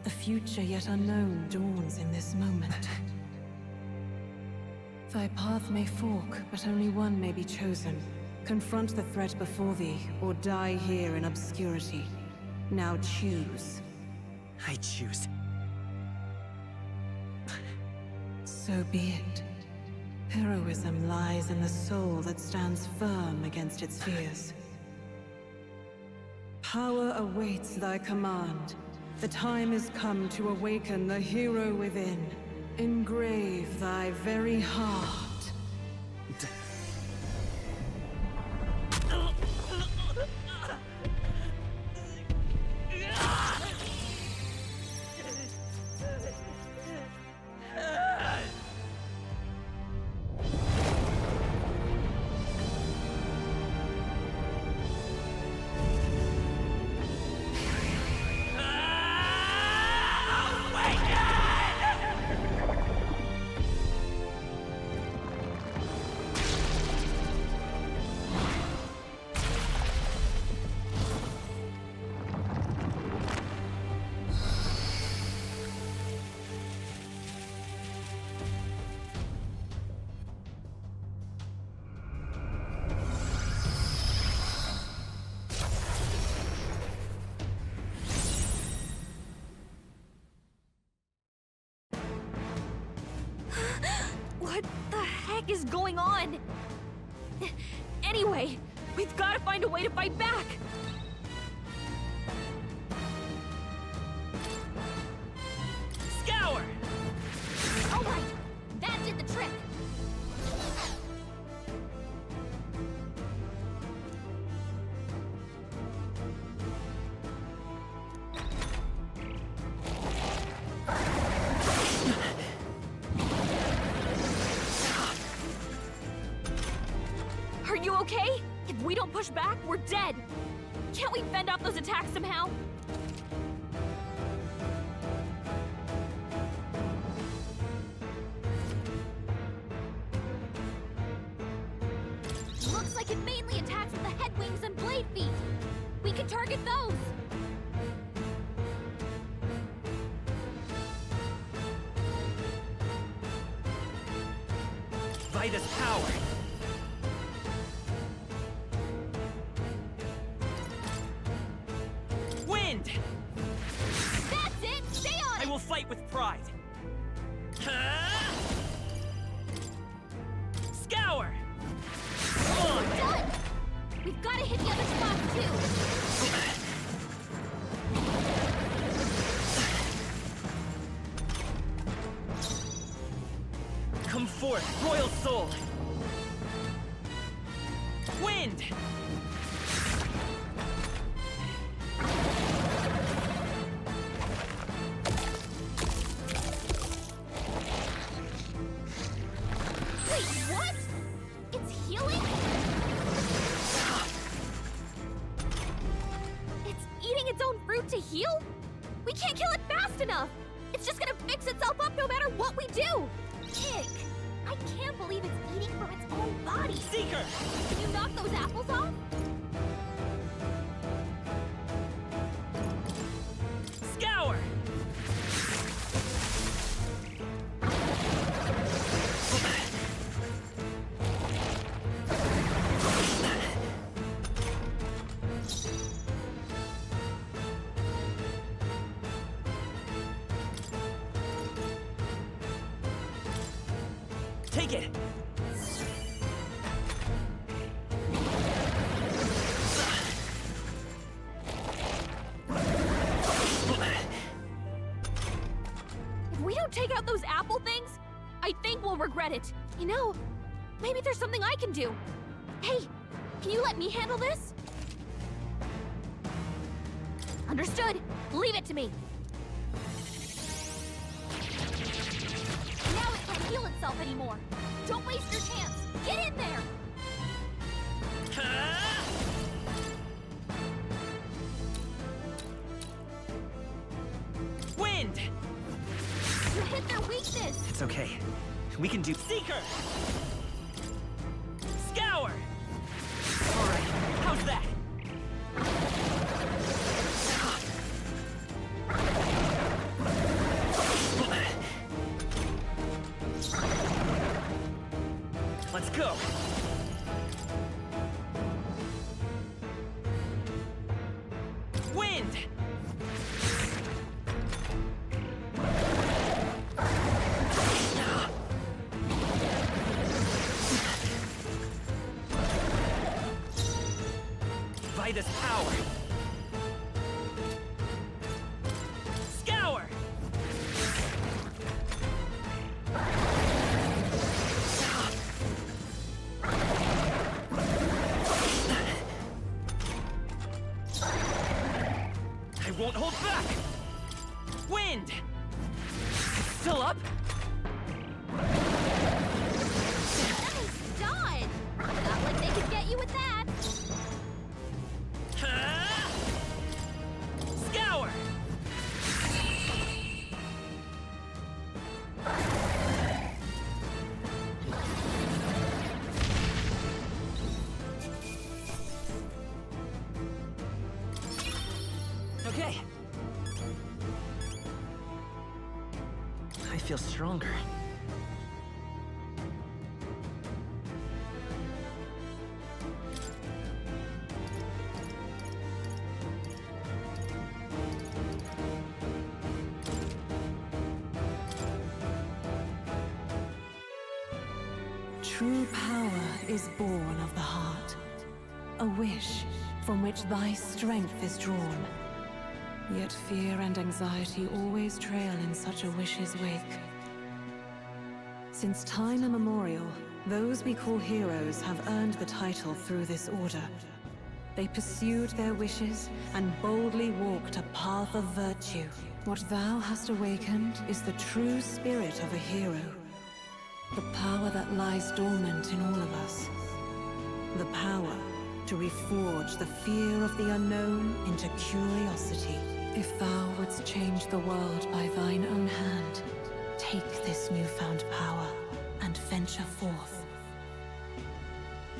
The future yet unknown dawns in this moment. Thy path may fork, but only one may be chosen. Confront the threat before thee, or die here in obscurity. Now choose. I choose. So be it. Heroism lies in the soul that stands firm against its fears. Power awaits thy command. The time is come to awaken the hero within. Engrave thy very heart. What the heck is going on? Anyway, we've got to find a way to fight back! Scour! Alright, that did the trick! Are you okay? If we don't push back, we're dead! Can't we fend off those attacks somehow? Looks like it mainly attacks with the head wings and blade feet. We can target those. Vitus power! Wind! That's it! Stay on it! I will fight with pride! Scour! We're done! We've got to hit the other spots too! Come forth, royal soul! Wind! Wait, what? It's healing? It's eating its own fruit to heal? We can't kill it fast enough! It's just gonna fix itself up no matter what we do! Ick! I can't believe it's eating from its own body! Seeker! Can you knock those apples off? Scour! Take it! If we don't take out those apple things, I think we'll regret it. You know, maybe there's something I can do. Hey, can you let me handle this? Understood. Leave it to me. Now it can't heal itself anymore. Don't waste your chance. Get in there! Wind! You hit their weakness! It's okay. We can do Seeker! Scour! Alright, how's that? Let's go! Wind! Vitus power! Scour! I won't hold back! Wind! Still up? Nice dodge! Not like they could get you with that! Scour! Okay. I feel stronger. True power is born of the heart. A wish from which thy strength is drawn. Yet fear and anxiety always trail in such a wish's wake. Since time immemorial, those we call heroes have earned the title through this order. They pursued their wishes and boldly walked a path of virtue. What thou hast awakened is the true spirit of a hero. The power that lies dormant in all of us. The power to reforge the fear of the unknown into curiosity. If thou wouldst change the world by thine own hand, take this newfound power and venture forth.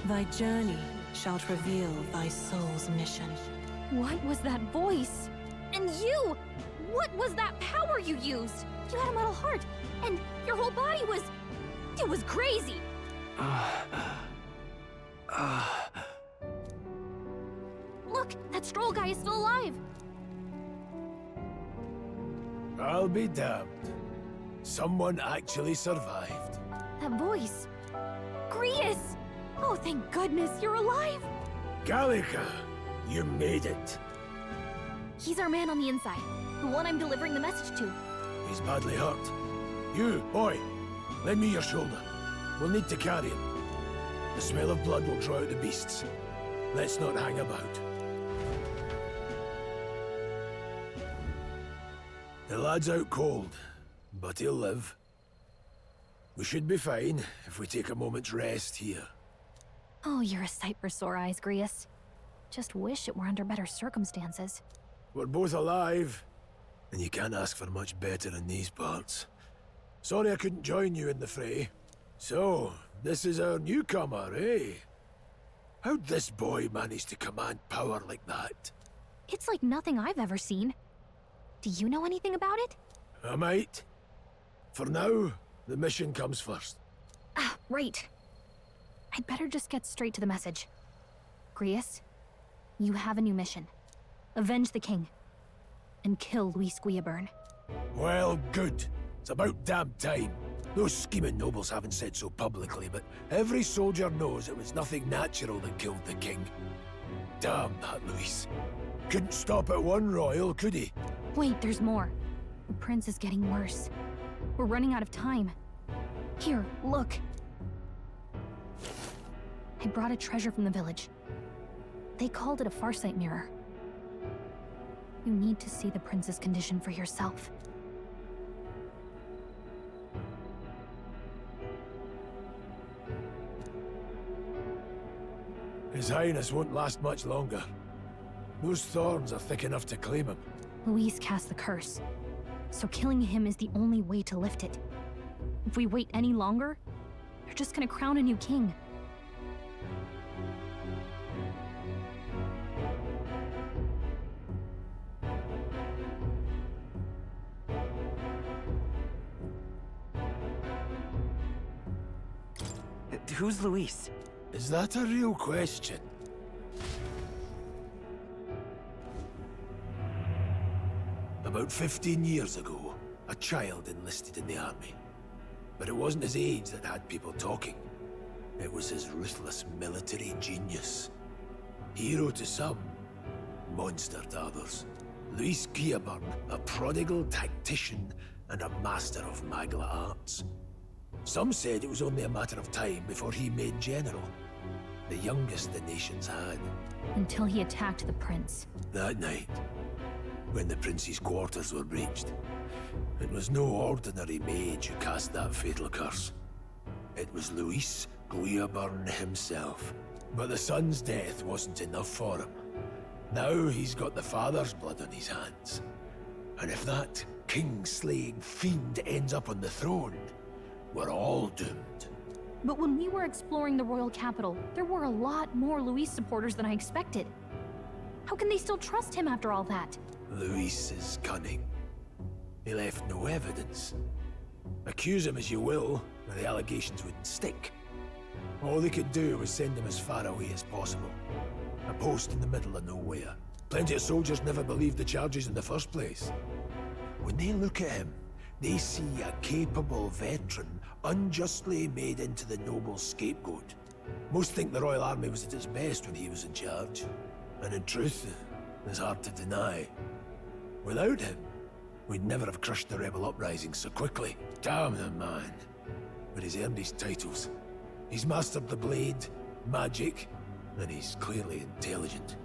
Thy journey shalt reveal thy soul's mission. What was that voice? And you! What was that power you used? You had a metal heart, and your whole body was... it was crazy! Look, that stroll guy is still alive! I'll be damned. Someone actually survived. That voice... Grius! Oh, thank goodness, you're alive! Gallica, you made it. He's our man on the inside, the one I'm delivering the message to. He's badly hurt. You, boy, lend me your shoulder. We'll need to carry him. The smell of blood will draw out the beasts. Let's not hang about. The lad's out cold, but he'll live. We should be fine if we take a moment's rest here. Oh, you're a sight for sore eyes, Grius. Just wish it were under better circumstances. We're both alive, and you can't ask for much better in these parts. Sorry I couldn't join you in the fray. So, this is our newcomer, eh? How'd this boy manage to command power like that? It's like nothing I've ever seen. Do you know anything about it? I might. For now, the mission comes first. Ah, right. I'd better just get straight to the message. Grius, you have a new mission. Avenge the king. And kill Luis Guillaburn. Well, good. It's about damn time. Those scheming nobles haven't said so publicly, but every soldier knows it was nothing natural that killed the king. Damn that Luis. Couldn't stop at one royal, could he? Wait, there's more. The prince is getting worse. We're running out of time. Here, look. I brought a treasure from the village. They called it a farsight mirror. You need to see the prince's condition for yourself. His Highness won't last much longer. Those thorns are thick enough to claim him. Luis cast the curse, so killing him is the only way to lift it. If we wait any longer, they're just gonna crown a new king. Who's Luis? Is that a real question? About 15 years ago, a child enlisted in the army. But it wasn't his age that had people talking. It was his ruthless military genius. Hero to some, monster to others. Luis Guillaburn, a prodigal tactician and a master of magla arts. Some said it was only a matter of time before he made general. The youngest the nations had. Until he attacked the prince. That night, when the prince's quarters were breached, it was no ordinary mage who cast that fatal curse. It was Luis Guillaburn himself. But the son's death wasn't enough for him. Now he's got the father's blood on his hands. And if that king-slaying fiend ends up on the throne, we're all doomed. But when we were exploring the royal capital, there were a lot more Luis supporters than I expected. How can they still trust him after all that? Luis is cunning. He left no evidence. Accuse him as you will, but the allegations wouldn't stick. All they could do was send him as far away as possible. A post in the middle of nowhere. Plenty of soldiers never believed the charges in the first place. When they look at him, they see a capable veteran unjustly made into the noble scapegoat. Most think the Royal Army was at its best when he was in charge. And in truth, it's hard to deny. Without him, we'd never have crushed the rebel uprising so quickly. Damn the man. But he's earned his titles. He's mastered the blade, magic, and he's clearly intelligent.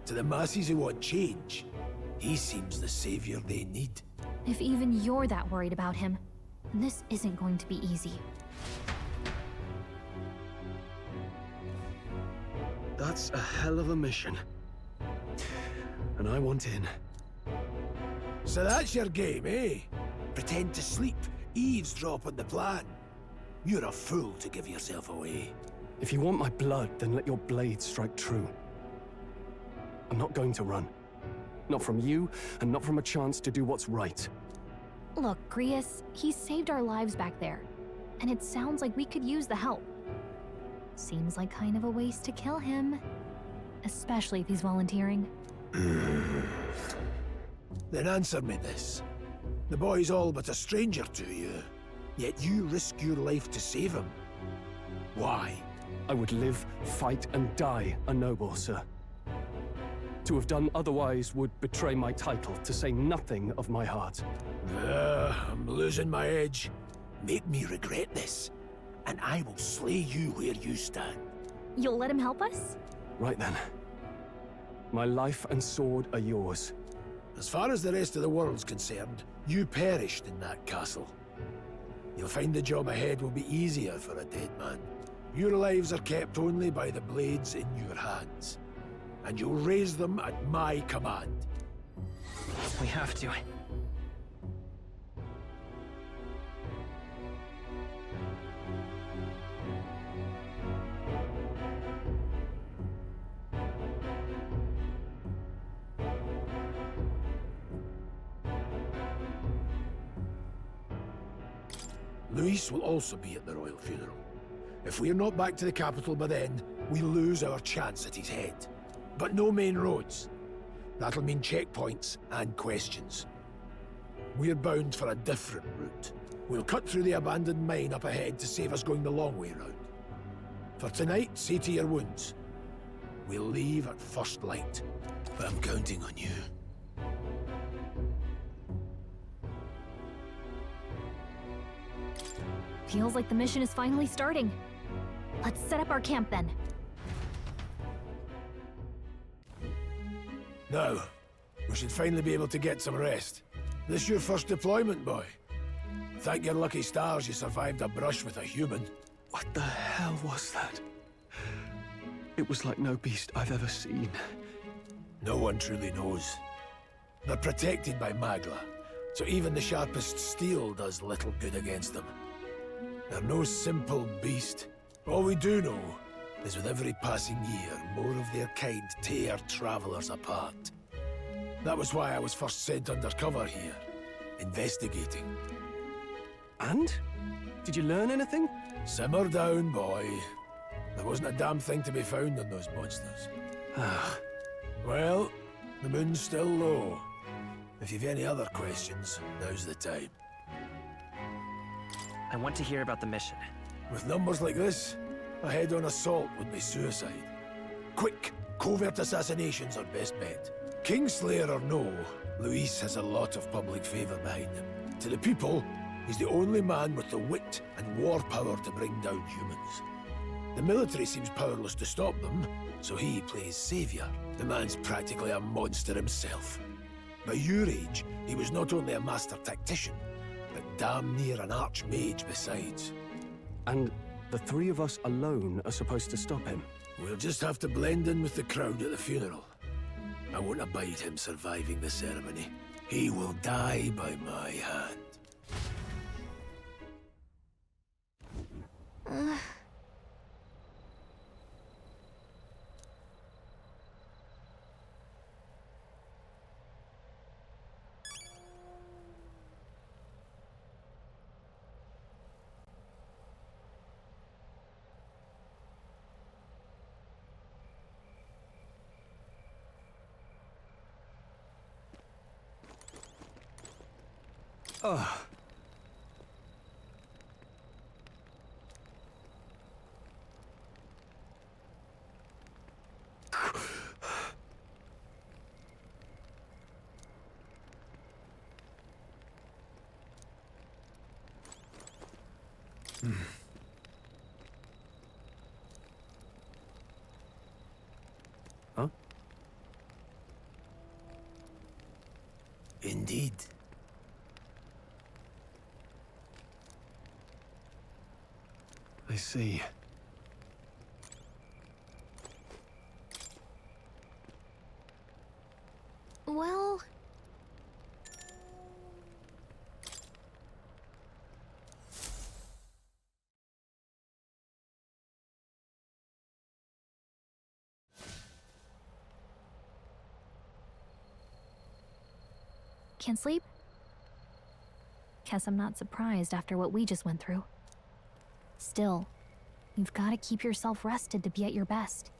To the masses who want change, he seems the savior they need. If even you're that worried about him, this isn't going to be easy. That's a hell of a mission. And I want in. So that's your game, eh? Pretend to sleep, eavesdrop on the plan. You're a fool to give yourself away. If you want my blood, then let your blade strike true. I'm not going to run. Not from you, and not from a chance to do what's right. Look, Grius, he saved our lives back there. And it sounds like we could use the help. Seems like kind of a waste to kill him. Especially if he's volunteering. Then answer me this. The boy's all but a stranger to you, yet you risk your life to save him. Why? I would live, fight, and die a noble, sir. To have done otherwise would betray my title, to say nothing of my heart. I'm losing my edge. Make me regret this, and I will slay you where you stand. You'll let him help us? Right then. My life and sword are yours. As far as the rest of the world's concerned, you perished in that castle. You'll find the job ahead will be easier for a dead man. Your lives are kept only by the blades in your hands. And you'll raise them at my command. We have to. Luis will also be at the royal funeral. If we're not back to the capital by then, we lose our chance at his head. But no main roads. That'll mean checkpoints and questions. We're bound for a different route. We'll cut through the abandoned mine up ahead to save us going the long way round. For tonight, see to your wounds. We'll leave at first light. But I'm counting on you. Feels like the mission is finally starting. Let's set up our camp then. Now, we should finally be able to get some rest. This your first deployment, boy? Thank your lucky stars you survived a brush with a human. What the hell was that? It was like no beast I've ever seen. No one truly knows. They're protected by Magla, so even the sharpest steel does little good against them. They're no simple beast. All we do know is with every passing year, more of their kind tear travelers apart. That was why I was first sent undercover here, investigating. And? Did you learn anything? Simmer down, boy. There wasn't a damn thing to be found on those monsters. Well, the moon's still low. If you've any other questions, now's the time. I want to hear about the mission. With numbers like this, a head-on assault would be suicide. Quick, covert assassinations are best bet. Kingslayer or no, Luis has a lot of public favor behind him. To the people, he's the only man with the wit and war power to bring down humans. The military seems powerless to stop them, so he plays savior. The man's practically a monster himself. By your age, he was not only a master tactician, but damn near an archmage besides. And the three of us alone are supposed to stop him? We'll just have to blend in with the crowd at the funeral. I won't abide him surviving the ceremony. He will die by my hand. Indeed. I see. Well... Can't sleep? Guess I'm not surprised after what we just went through. Still, you've got to keep yourself rested to be at your best.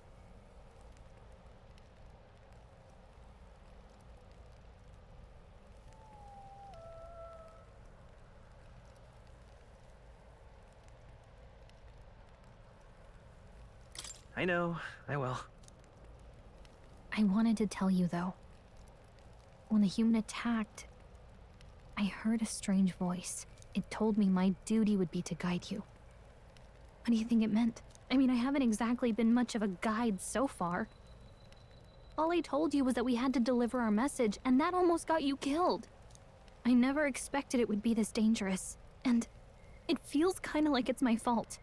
I know, I will. I wanted to tell you, though. When the human attacked, I heard a strange voice. It told me my duty would be to guide you. What do you think it meant? I mean, I haven't exactly been much of a guide so far. All I told you was that we had to deliver our message, and that almost got you killed. I never expected it would be this dangerous, and it feels kind of like it's my fault.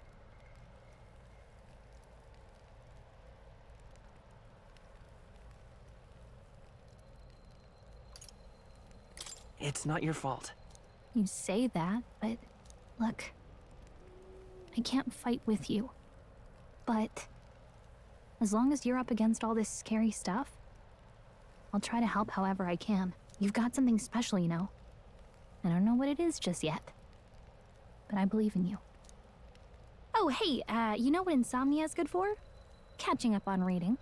It's not your fault. You say that, but look, I can't fight with you. But as long as you're up against all this scary stuff, I'll try to help however I can. You've got something special, you know. I don't know what it is just yet, but I believe in you. Oh, hey, you know what insomnia is good for? Catching up on reading.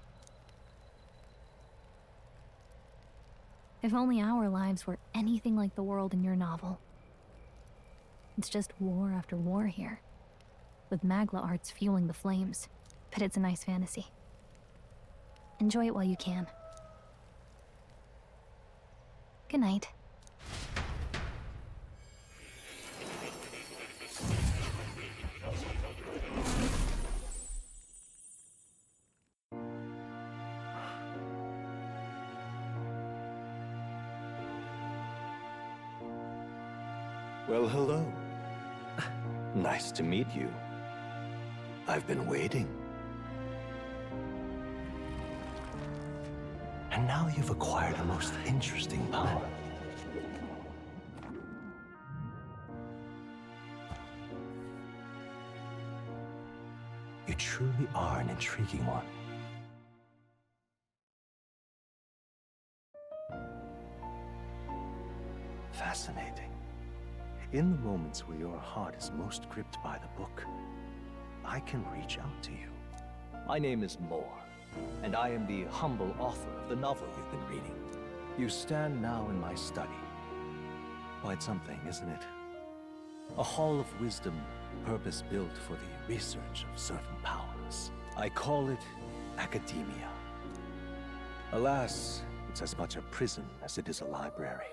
If only our lives were anything like the world in your novel. It's just war after war here, with Magla arts fueling the flames, but it's a nice fantasy. Enjoy it while you can. Good night. Well, hello. Nice to meet you. I've been waiting. And now you've acquired a most interesting power. You truly are an intriguing one. Fascinating. In the moments where your heart is most gripped by the book, I can reach out to you. My name is Moore, and I am the humble author of the novel you've been reading. You stand now in my study. Quite something, isn't it? A hall of wisdom, purpose-built for the research of certain powers. I call it academia. Alas, it's as much a prison as it is a library.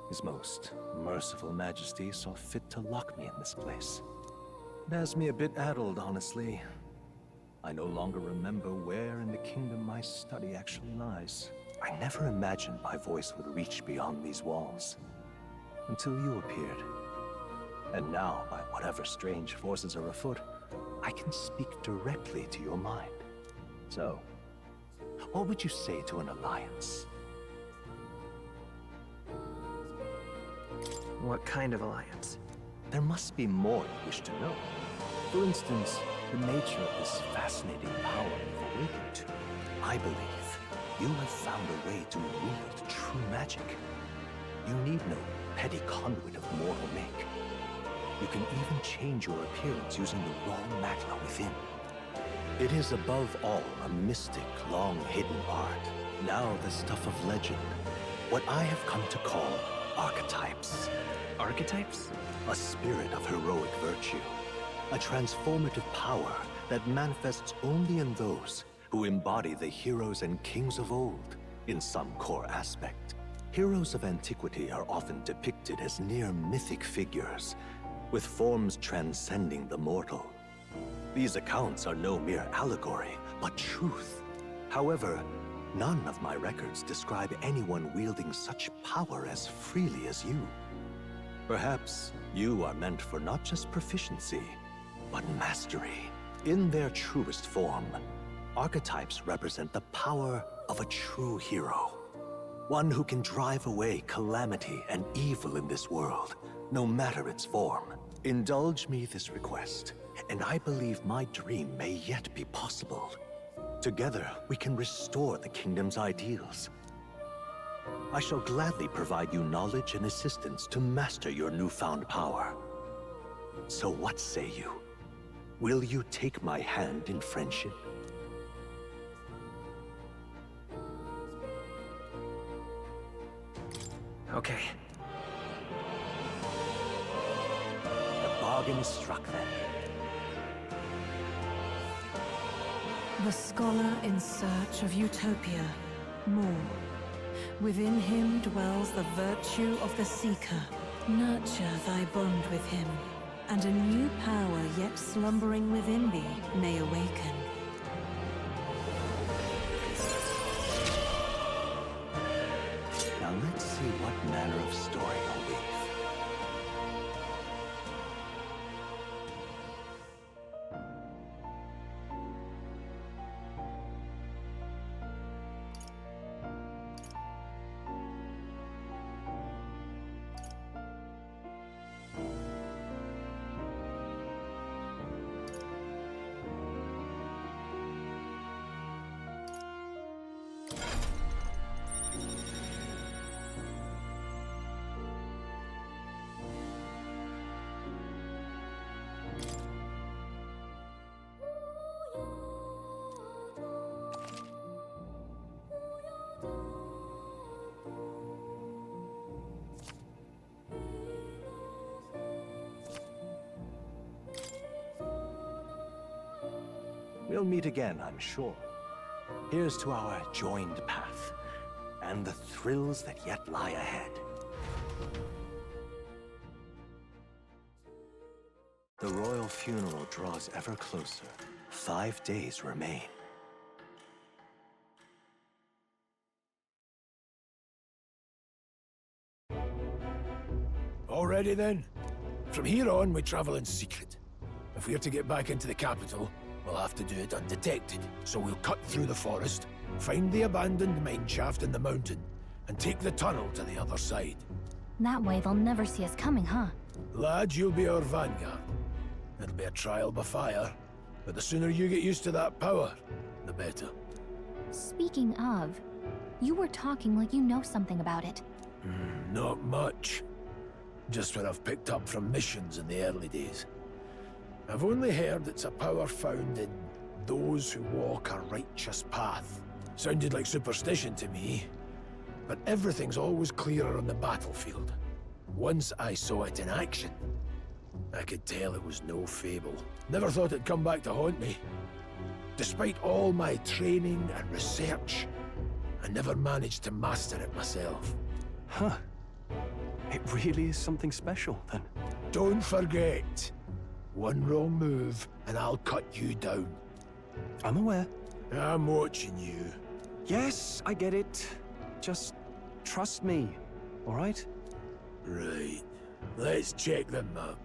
His most merciful majesty saw fit to lock me in this place. It has me a bit addled, honestly. I no longer remember where in the kingdom my study actually lies. I never imagined my voice would reach beyond these walls, until you appeared. And now, by whatever strange forces are afoot, I can speak directly to your mind. So, what would you say to an alliance? What kind of alliance? There must be more you wish to know. For instance, the nature of this fascinating power you've awakened to. I believe you have found a way to wield true magic. You need no petty conduit of mortal make. You can even change your appearance using the raw magna within. It is above all a mystic, long-hidden art. Now the stuff of legend. What I have come to call archetypes. Archetypes? A spirit of heroic virtue. A transformative power that manifests only in those who embody the heroes and kings of old in some core aspect. Heroes of antiquity are often depicted as near mythic figures, with forms transcending the mortal. These accounts are no mere allegory, but truth. However, None of my records describe anyone wielding such power as freely as you. Perhaps you are meant for not just proficiency, but mastery. In their truest form, archetypes represent the power of a true hero. One who can drive away calamity and evil in this world, no matter its form. Indulge me this request, and I believe my dream may yet be possible. Together, we can restore the kingdom's ideals. I shall gladly provide you knowledge and assistance to master your newfound power. So what say you? Will you take my hand in friendship? Okay. The bargain is struck then. The scholar in search of utopia, more. Within him dwells the virtue of the seeker. Nurture thy bond with him, and a new power yet slumbering within thee may awaken. Now let's see what manner of story you'll weave. We'll meet again, I'm sure. Here's to our joined path, and the thrills that yet lie ahead. The royal funeral draws ever closer. 5 days remain. Already then? From here on, we travel in secret. If we're to get back into the capital, we'll have to do it undetected. So we'll cut through the forest, find the abandoned mine shaft in the mountain, and take the tunnel to the other side. That way they'll never see us coming, huh? Lad, you'll be our vanguard. It'll be a trial by fire, but the sooner you get used to that power, the better. Speaking of, you were talking like you know something about it. Not much. Just what I've picked up from missions in the early days. I've only heard it's a power found in those who walk a righteous path. Sounded like superstition to me, but everything's always clearer on the battlefield. Once I saw it in action, I could tell it was no fable. Never thought it'd come back to haunt me. Despite all my training and research, I never managed to master it myself. Huh. It really is something special, then. Don't forget, one wrong move and I'll cut you down. I'm aware. I'm watching you. Yes, I get it. Just trust me, all right? Right. Let's check the map.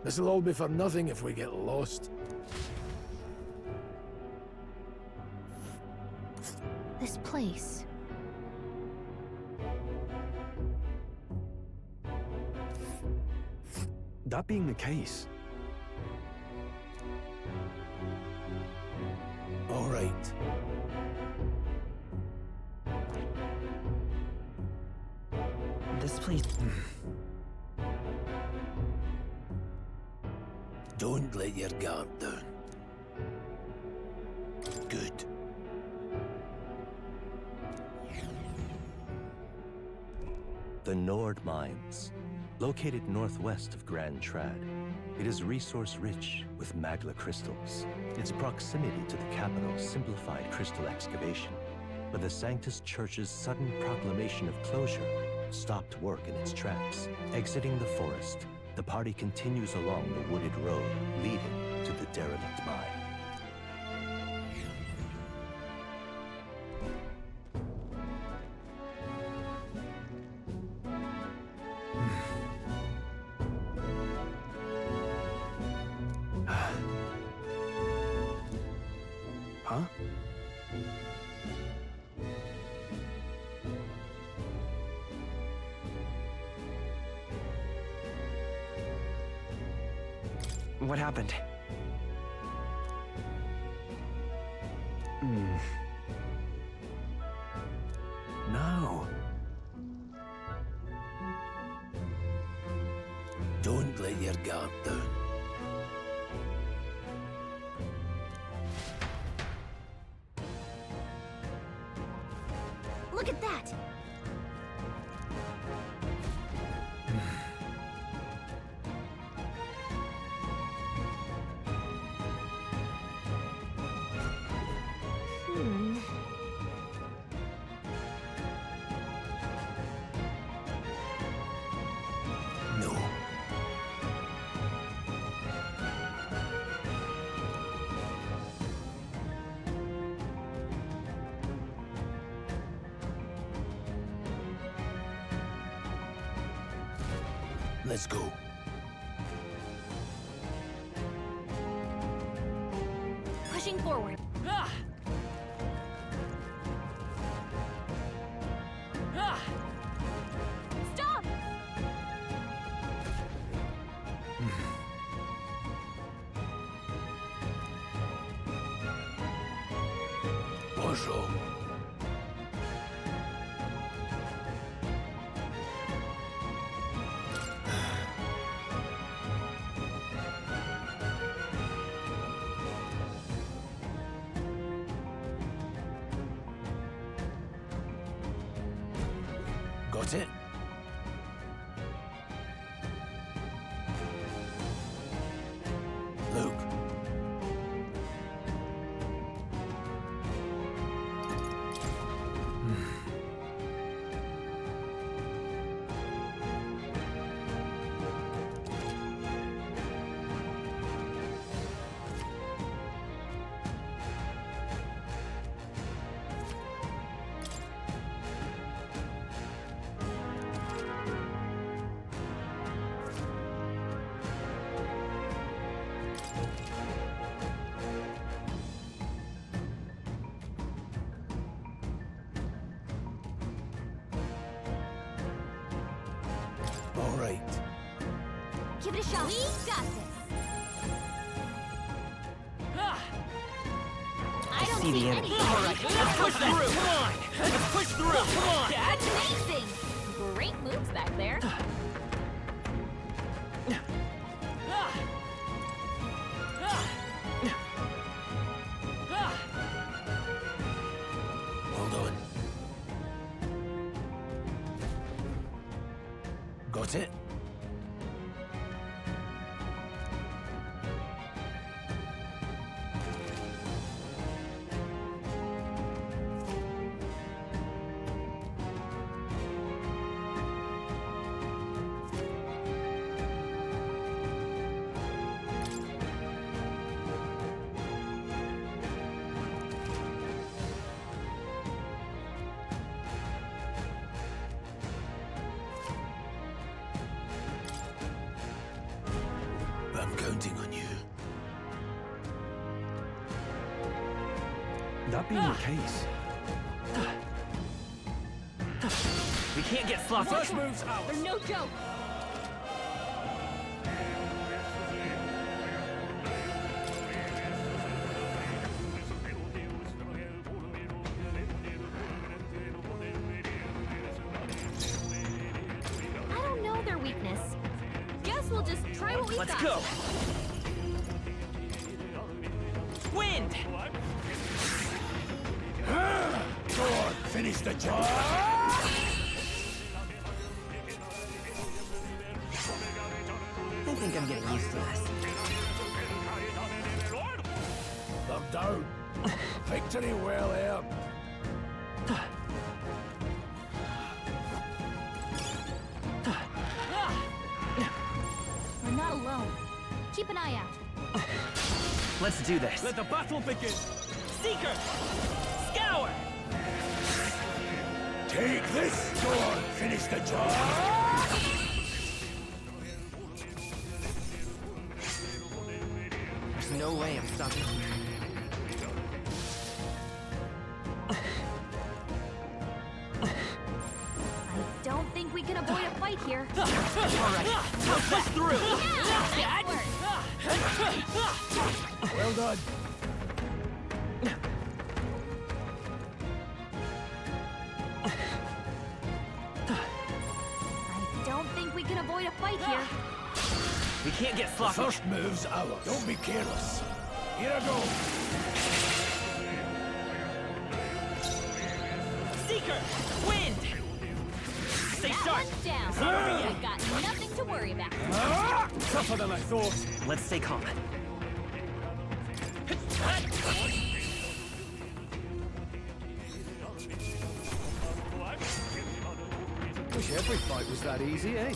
This'll all be for nothing if we get lost. This place. That being the case... All right. This place... Don't let your guard down. Good. The Nord Mines. Located northwest of Grand Trad, it is resource-rich with magla crystals. Its proximity to the capital simplified crystal excavation, but the Sanctus Church's sudden proclamation of closure stopped work in its tracks. Exiting the forest, the party continues along the wooded road leading to the derelict mine. Huh? What happened? No. Don't let your guard down. Look at that! No. Let's go. Pushing forward. Stop! Bonjour. Got it? Luke. All right. Give it a shot. We got this. I don't see the enemy. All right, let's push through. Come on, let's push through. Come on. That's amazing. Great moves back there. Hold on. Got it? I'm counting on you. That being the case, We can't get sloppy. First move's ours. They're no joke. I don't know their weakness. Guess we'll just try what we got. Let's go. Wind. Go on, finish the job. I think I'm getting used to this. They're down. Victory well earned. We're not alone. Keep an eye out. Let's do this. Let the battle begin. Seeker! Scour! Take this. Go on, finish the job. There's no way I'm stopping here. fight here. All right, let's push through. Yeah, nice work. Well done. I don't think we can avoid a fight here. We can't get The sloppy. first move's ours. Don't be careless. Here I go. Seeker! Wind! Stay sharp! Down. It's not over yet. We've got nothing to worry about. Tougher than I thought. Let's stay calm. Wish every fight was that easy, eh?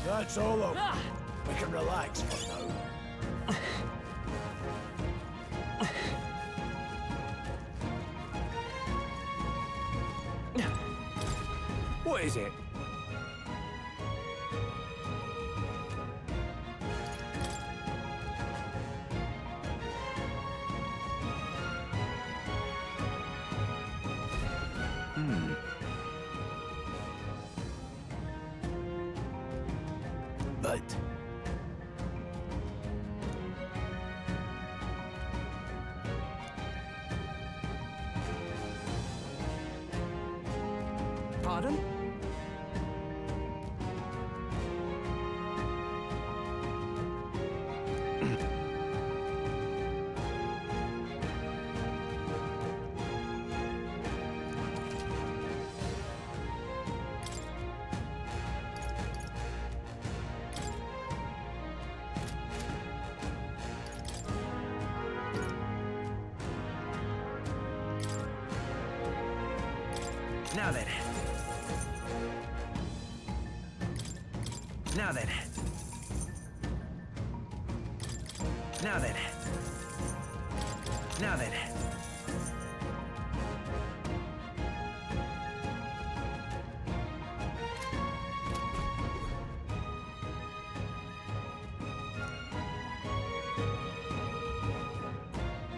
That's all over. We can relax for now. What is it? But Pardon? Now then. Now then. Now then. Now then.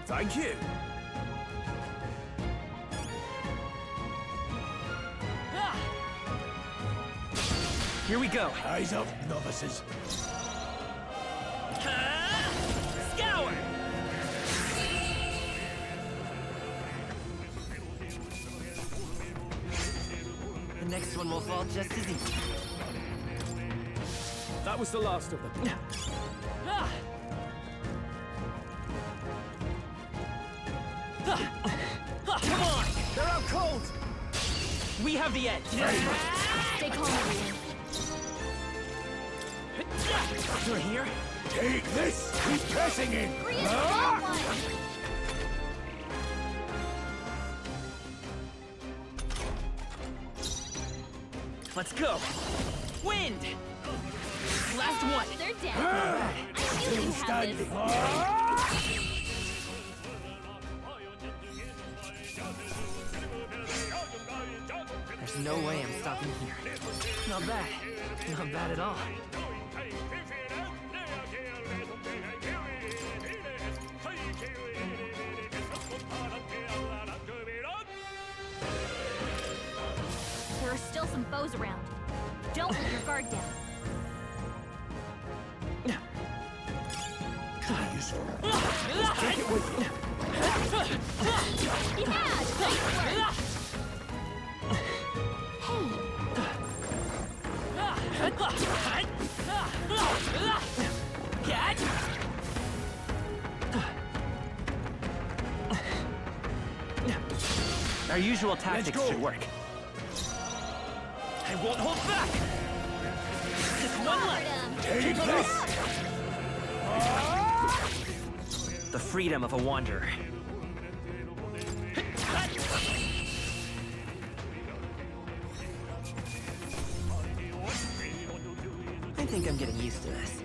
thank you. Here we go. Eyes up, novices. Scour! The next one will fall just as easy. That was the last of them. Come on! They're out cold! We have the edge. Stay calm, everyone. You're here? Take this! Keep pressing in! Let's go. Wind! Last one. They're down. I knew you had this. There's no way I'm stopping here. Not bad. Not bad at all. There are still some foes around. Don't let your guard down. Take it with you. Yeah! Nice work! Catch! Our usual tactics should work. I won't hold back! Just one left! Take this! The freedom of a wanderer. I think I'm getting used to this.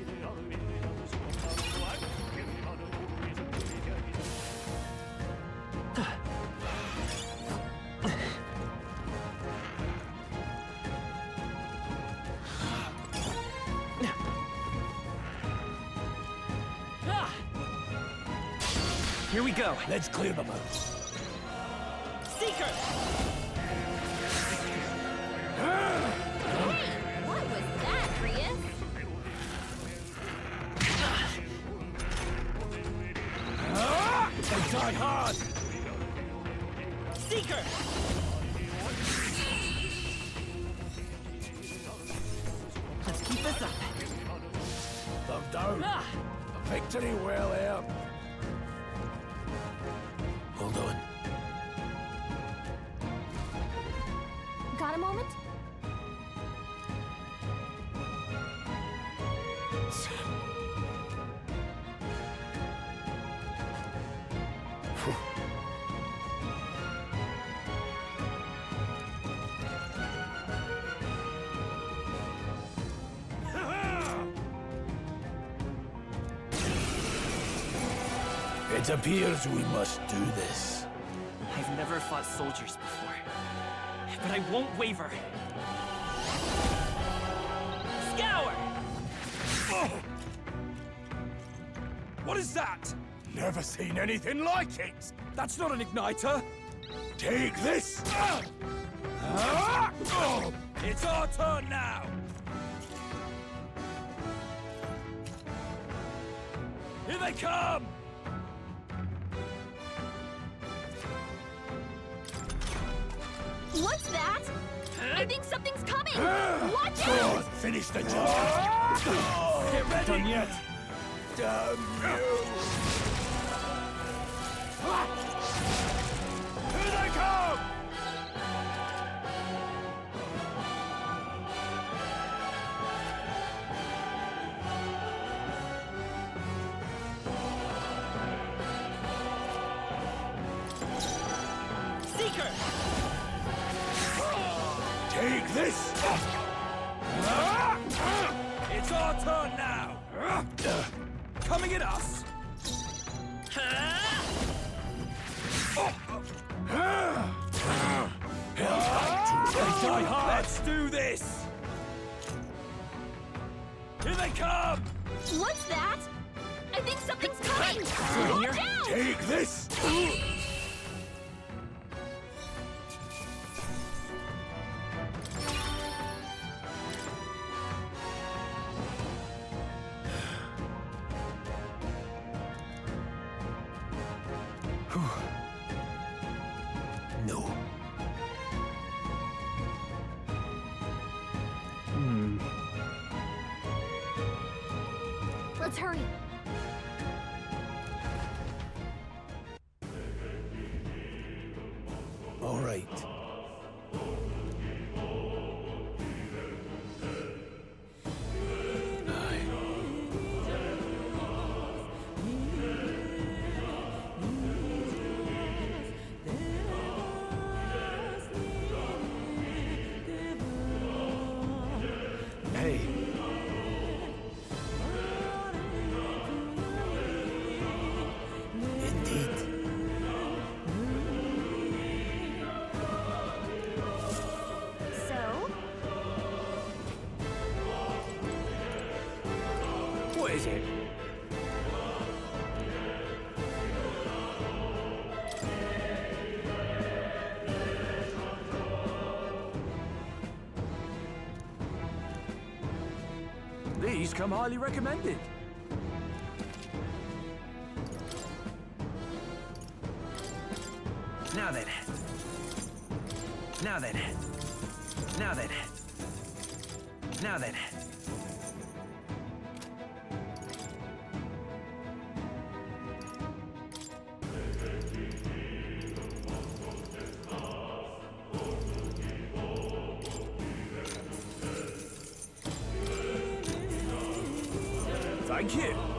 Here we go. Let's clear them out. Seeker! Hey! Die hard! Seeker! Let's keep this up. Thumb down. Ah. A victory well earned. Hold on. Got a moment? It appears we must do this. I've never fought soldiers before, but I won't waver. Scour! Oh. What is that? Never seen anything like it! That's not an igniter! Take this! Oh. It's our turn now! Here they come! What's that? I think something's coming! Watch Go on, out! finish the job! Get ready! Done yet? Damn you! Here they come! Seeker! Take this! It's our turn now! Coming at us! Die hard! Let's do this! Here they come! What's that? I think something's coming! Watch out! Take this! No. Let's hurry. All right. Hey. Indeed. So? What is it? These come highly recommended. Now then. Now then. Now then. Now then. Thank you.